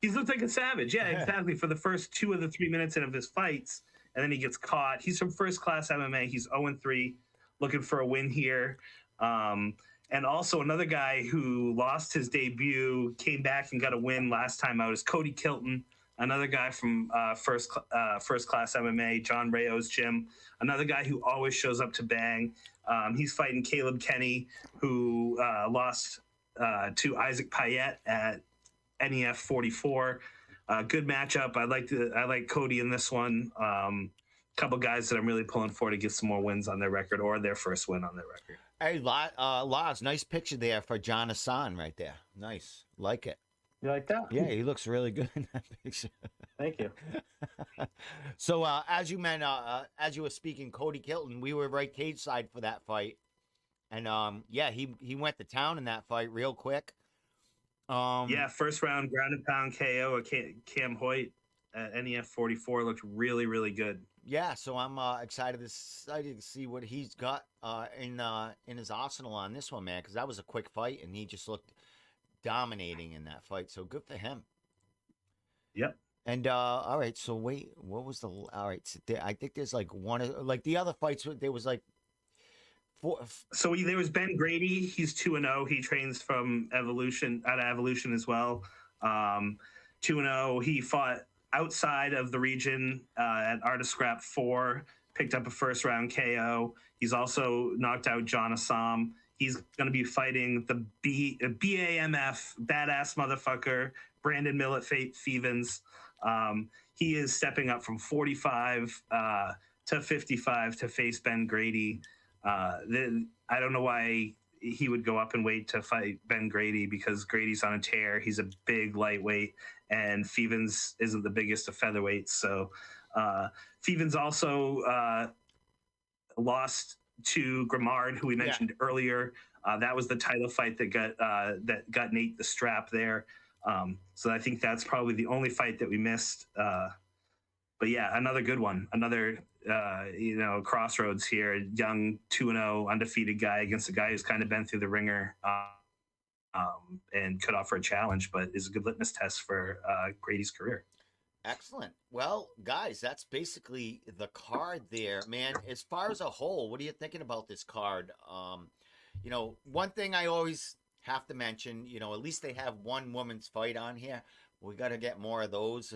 He's looked like a savage. Yeah, exactly. For the first 2 of the 3 minutes of his fights, and then he gets caught. He's from First Class MMA. He's 0-3, looking for a win here. And also another guy who lost his debut, came back and got a win last time out is Cody Kilton, another guy from First Class MMA, John Rayo's gym. Another guy who always shows up to bang. He's fighting Caleb Kenny, who lost to Isaac Payette at NEF 44. Good matchup. I like Cody in this one. Couple guys that I'm really pulling for to get some more wins on their record or their first win on their record. Hey, Lars, nice picture there for John Hassan right there. Nice. Like it. You like that? Yeah, he looks really good in that picture. Thank you. So as you were speaking, Cody Kilton, we were right cage side for that fight. And he went to town in that fight real quick. First round ground and pound KO at Cam Hoyt at NEF 44 looked really, really good. Yeah, so I'm excited to see what he's got in his arsenal on this one, man, because that was a quick fight, and he just looked dominating in that fight. So good for him. Yep. And all right, so wait, what was the all right? So I think there's like one like the other fights. There was like four. So there was Ben Grady. He's 2-0. He trains from Evolution out of Evolution as well. 2-0. He fought outside of the region at Art of Scrap 4, picked up a first round KO. He's also knocked out John Assam. He's going to be fighting the BAMF, badass motherfucker, Brandon Millett Fevens. He is stepping up from 45 to 55 to face Ben Grady. I don't know why he would go up and wait to fight Ben Grady because Grady's on a tear. He's a big lightweight, and Fevens isn't the biggest of featherweights. So Fevens also lost to Grimard, who we mentioned earlier. That was the title fight that got Nate the Strap there. So I think that's probably the only fight that we missed. But yeah, another good one. Another crossroads here. Young 2-0 undefeated guy against a guy who's kind of been through the ringer and could offer a challenge, but is a good litmus test for Grady's career. Excellent. Well, guys, that's basically the card there, man. As far as a whole, what are you thinking about this card? One thing I always have to mention, at least they have one woman's fight on here. We got to get more of those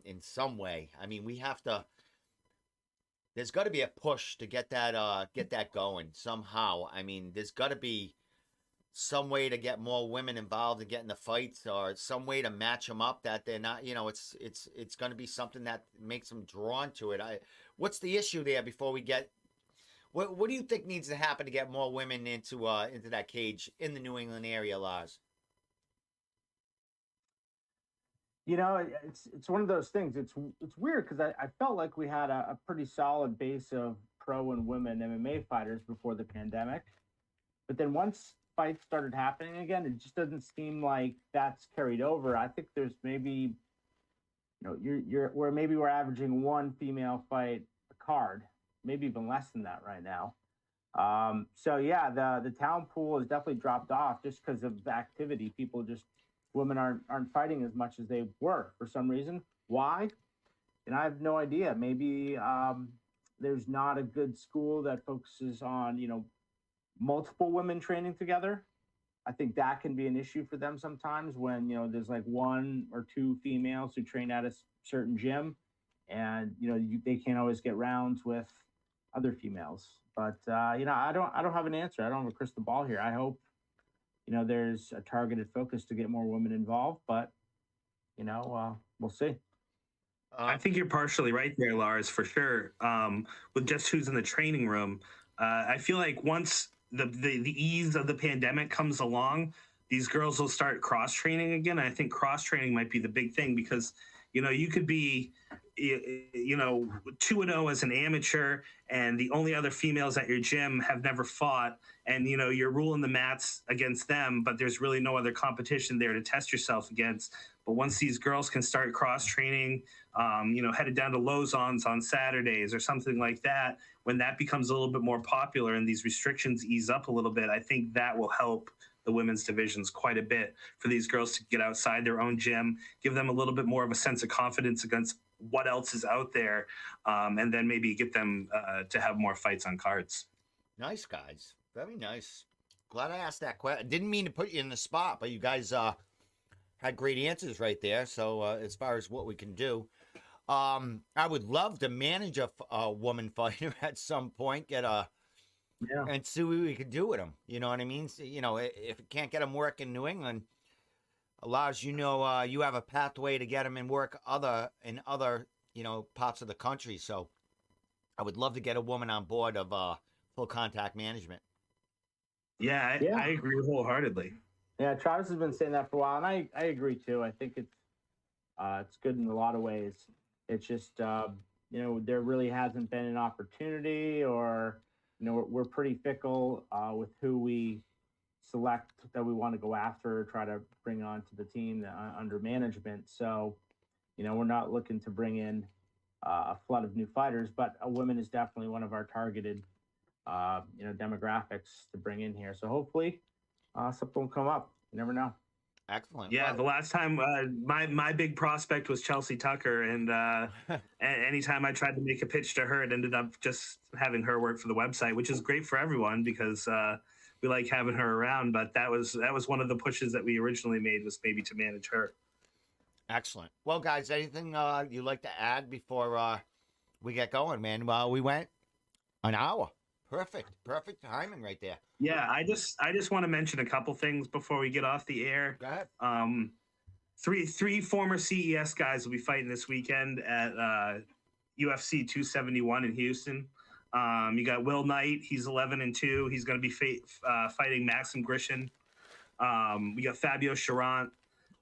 in some way. I mean, there's got to be a push to get that going somehow. I mean, there's got to be some way to get more women involved in getting the fights, or some way to match them up that they're not, it's going to be something that makes them drawn to it. What's the issue there before we get, what do you think needs to happen to get more women into that cage in the New England area, Lars? It's one of those things. It's weird because I felt like we had a pretty solid base of pro and women MMA fighters before the pandemic, but then once fights started happening again, it just doesn't seem like that's carried over. I think there's maybe, we're averaging one female fight card, maybe even less than that right now. So yeah, the talent pool has definitely dropped off just because of activity. Women aren't fighting as much as they were for some reason. Why? And I have no idea. Maybe there's not a good school that focuses on, multiple women training together. I think that can be an issue for them sometimes when, there's like one or two females who train at a certain gym, and they can't always get rounds with other females. But I don't have an answer. I don't have a crystal ball here. I hope there's a targeted focus to get more women involved, but we'll see. I think you're partially right there, Lars, for sure. With just who's in the training room, I feel like once the ease of the pandemic comes along, these girls will start cross training again. I think cross training might be the big thing because you could be 2-0 as an amateur, and the only other females at your gym have never fought, and you're ruling the mats against them, but there's really no other competition there to test yourself against. But once these girls can start cross training, headed down to Lozon's on Saturdays or something like that, when that becomes a little bit more popular and these restrictions ease up a little bit, I think that will help the women's divisions quite a bit for these girls to get outside their own gym, give them a little bit more of a sense of confidence against what else is out there, and then maybe get them to have more fights on cards. Nice, guys. Very nice. Glad I asked that question. Didn't mean to put you in the spot, but you guys had great answers right there. So as far as what we can do, I would love to manage a woman fighter at some point, and see what we could do with them. You know what I mean? So, if it can't get them work in New England, Lars, you have a pathway to get them in work in other parts of the country. So I would love to get a woman on board of full contact management. Yeah, I agree wholeheartedly. Yeah, Travis has been saying that for a while, and I agree too. I think it's good in a lot of ways. It's just there really hasn't been an opportunity, or we're pretty fickle with who we select that we want to go after or try to bring onto the team under management. So we're not looking to bring in a flood of new fighters, but a woman is definitely one of our targeted demographics to bring in here. So hopefully something will come up. You never know. Excellent. Yeah, well, the last time my big prospect was Chelsea Tucker, and anytime I tried to make a pitch to her, it ended up just having her work for the website, which is great for everyone because we like having her around. But that was one of the pushes that we originally made, was maybe to manage her. Excellent. Well, guys, anything you'd like to add before we get going, man? Well, we went an hour. Perfect timing right there. Yeah, I just want to mention a couple things before we get off the air. Go ahead. Three former CES guys will be fighting this weekend at UFC 271 in Houston. You got Will Knight. He's 11-2. He's going to be fighting Maxim Grishin. We got Fabio Charant,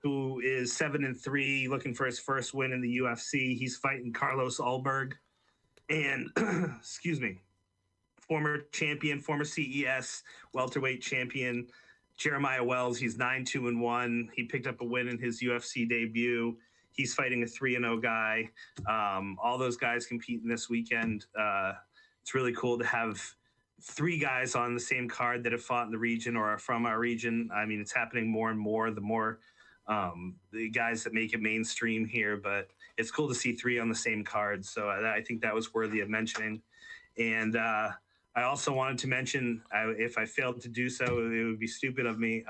who is 7-3, looking for his first win in the UFC. He's fighting Carlos Ulberg. And excuse me, former champion, former CES welterweight champion Jeremiah Wells. He's 9-2-1. He picked up a win in his UFC debut. He's fighting a 3-0 guy. All those guys competing this weekend. It's really cool to have three guys on the same card that have fought in the region or are from our region. I mean, it's happening more and more, the more the guys that make it mainstream here, but it's cool to see three on the same card. So I think that was worthy of mentioning. And I also wanted to mention, if I failed to do so, it would be stupid of me.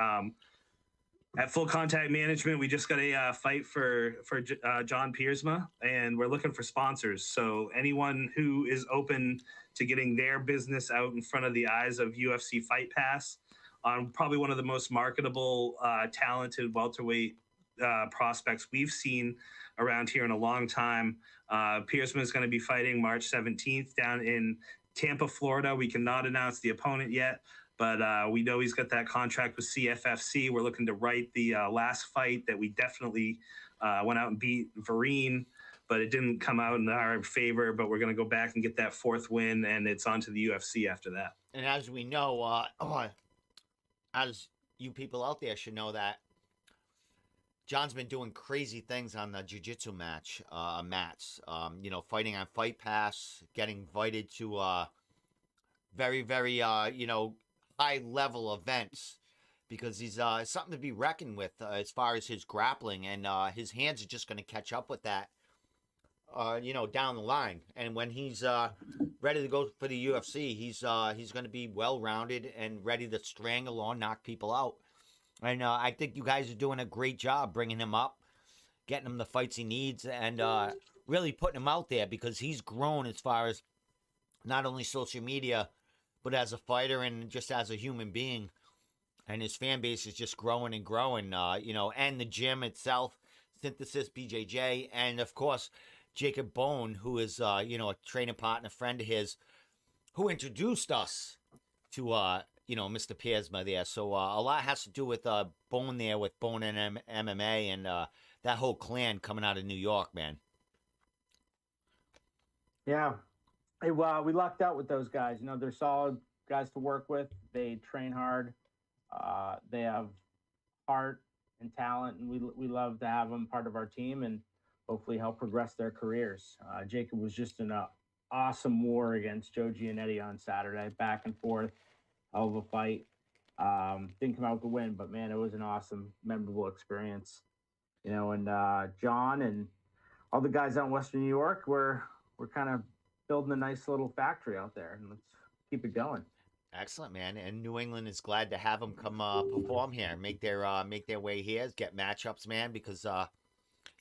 At Full Contact Management, we just got a fight for John Piersma, and we're looking for sponsors. So anyone who is open to getting their business out in front of the eyes of UFC Fight Pass on probably one of the most marketable, talented welterweight prospects we've seen around here in a long time. Piersma is going to be fighting March 17th down in Tampa, Florida. We cannot announce the opponent yet, but we know he's got that contract with CFFC. We're looking to right the last fight that we definitely went out and beat Vereen, but it didn't come out in our favor. But we're going to go back and get that fourth win, and it's on to the UFC after that. And as we know, as you people out there should know, that John's been doing crazy things on the jiu-jitsu mats. Fighting on Fight Pass, getting invited to very, very, high level events because he's something to be reckoned with as far as his grappling, and his hands are just going to catch up with that, down the line. And when he's ready to go for the UFC, he's going to be well-rounded and ready to strangle or knock people out. And I think you guys are doing a great job bringing him up, getting him the fights he needs, and really putting him out there because he's grown as far as not only social media, but as a fighter and just as a human being. And his fan base is just growing and growing, and the gym itself, Synthesis, BJJ, and of course, Jacob Bone, who is, a training partner, friend of his, who introduced us to, Mr. Piersma there. So a lot has to do with Bone there, with Bone and MMA, and that whole clan coming out of New York, man. Yeah. Hey, well, we lucked out with those guys. They're solid guys to work with. They train hard. They have heart and talent, and we love to have them part of our team and hopefully help progress their careers. Jacob was just in an awesome war against Joe Giannetti on Saturday, back and forth, hell of a fight. Didn't come out with the win, but man, it was an awesome, memorable experience. And John and all the guys out in Western New York, we're kind of building a nice little factory out there, and let's keep it going. Excellent, man. And New England is glad to have them come perform here, make their way here, get matchups, man, because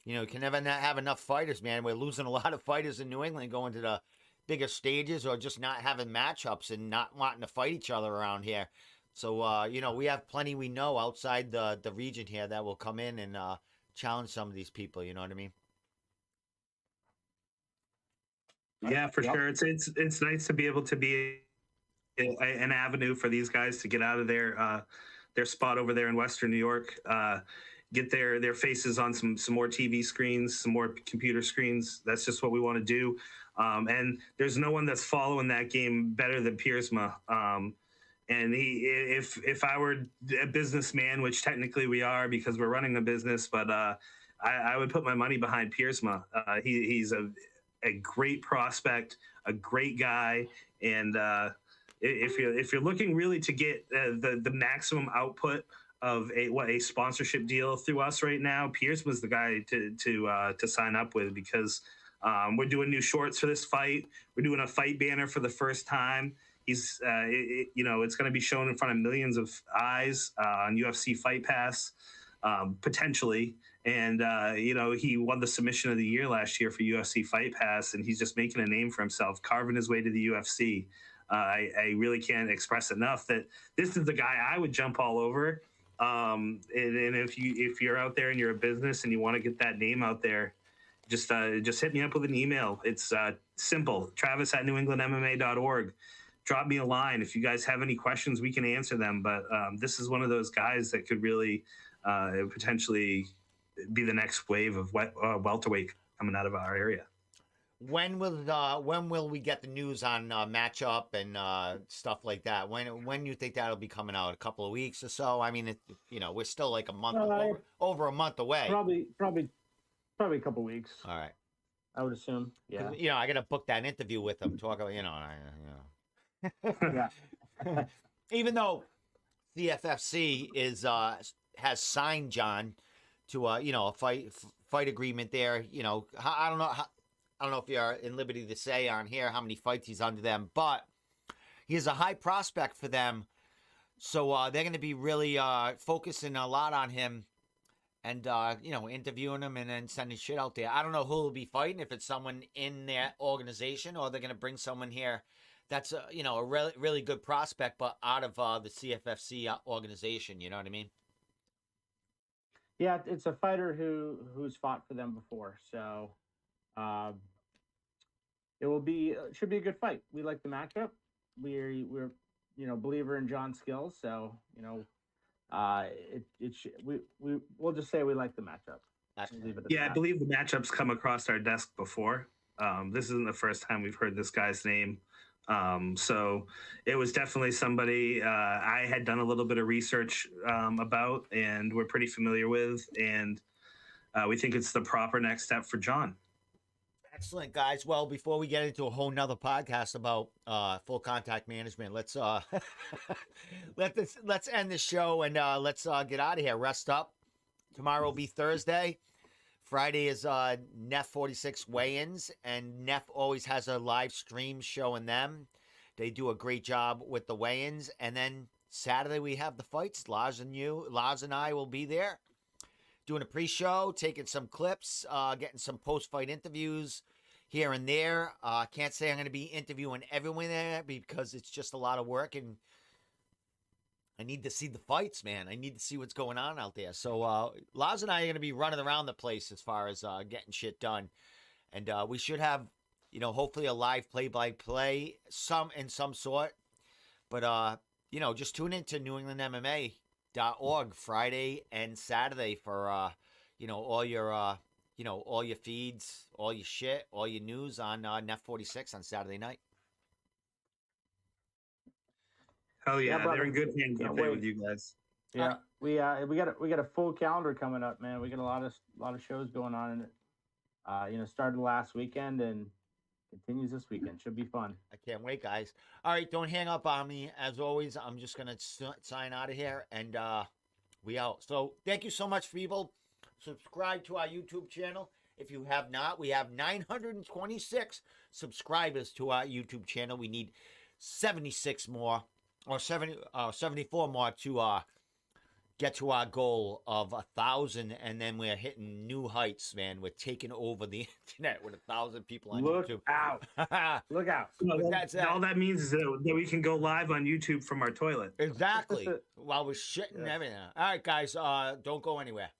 you can never have enough fighters, man. We're losing a lot of fighters in New England going to the bigger stages or just not having matchups and not wanting to fight each other around here. So, we have plenty we know outside the region here that will come in and challenge some of these people, you know what I mean? Yeah, for sure. It's nice to be able to be an avenue for these guys to get out of their spot over there in Western New York, get their faces on some more TV screens, some more computer screens. That's just what we want to do. And there's no one that's following that game better than Piersma. And if I were a businessman, which technically we are because we're running a business, but I would put my money behind Piersma. He's a great prospect, a great guy, and if you're looking really to get the maximum output of a sponsorship deal through us right now, Pierce was the guy to sign up with, because we're doing new shorts for this fight. We're doing a fight banner for the first time. He's it's going to be shown in front of millions of eyes on UFC Fight Pass, potentially. And he won the submission of the year last year for UFC Fight Pass, and he's just making a name for himself, carving his way to the UFC. I really can't express enough that this is the guy I would jump all over. And if you're out there and you're a business and you want to get that name out there, just hit me up with an email. It's simple. Travis@newenglandmma.org. Drop me a line. If you guys have any questions, we can answer them. But this is one of those guys that could really potentially be the next wave of welterweight coming out of our area. When will we get the news on matchup and stuff like that? When you think that'll be coming out? A couple of weeks or so? I mean, we're still like a month over a month away. Probably a couple of weeks. All right. I would assume. Yeah. I got to book that interview with him. Talk about Yeah. Even though CFFC has signed John to a fight agreement there. I don't know if you're in liberty to say on here how many fights he's under them, but he is a high prospect for them. So they're going to be really focusing a lot on him and, interviewing him and then sending shit out there. I don't know who will be fighting, if it's someone in their organization or they're going to bring someone here that's, a really, really good prospect, but out of the CFFC organization. You know what I mean? Yeah, it's a fighter who's fought for them before. So it should be a good fight. We like the matchup. We're believer in John's skills. So we'll just say we like the matchup. I believe the matchup's come across our desk before. This isn't the first time we've heard this guy's name. So it was definitely somebody I had done a little bit of research about, and we're pretty familiar with. And we think it's the proper next step for John. Excellent, guys. Well, before we get into a whole nother podcast about full contact management, let's let's end the show and let's get out of here. Rest up. Tomorrow will be Thursday. Friday is NEF 46 weigh-ins, and NEF always has a live stream showing them. They do a great job with the weigh-ins, and then Saturday we have the fights. Lars and I will be there doing a pre-show, taking some clips, getting some post-fight interviews here and there. Can't say I'm going to be interviewing everyone there because it's just a lot of work, and I need to see the fights, man. I need to see what's going on out there. So Lars and I are going to be running around the place as far as getting shit done. And we should have, hopefully a live play-by-play, some sort. But, just tune into NewEnglandMMA.org Friday and Saturday for, all your, all your feeds, all your shit, all your news on NEF 46 on Saturday night. Hell yeah, brother. they're in good hands up there with you guys. Yeah, we got a full calendar coming up, man. We got a lot of shows going on in it. Started last weekend and continues this weekend. Should be fun. I can't wait, guys. All right, don't hang up on me. As always, I'm just gonna sign out of here, and we out. So thank you so much, people. Subscribe to our YouTube channel. If you have not, we have 926 subscribers to our YouTube channel. We need 76 more. Or 74 more to get to our goal of 1,000, and then we're hitting new heights, man. We're taking over the internet with 1,000 people on YouTube. Look out! All that means is that we can go live on YouTube from our toilet. Exactly. While we're shitting everything. All right, guys. Don't go anywhere.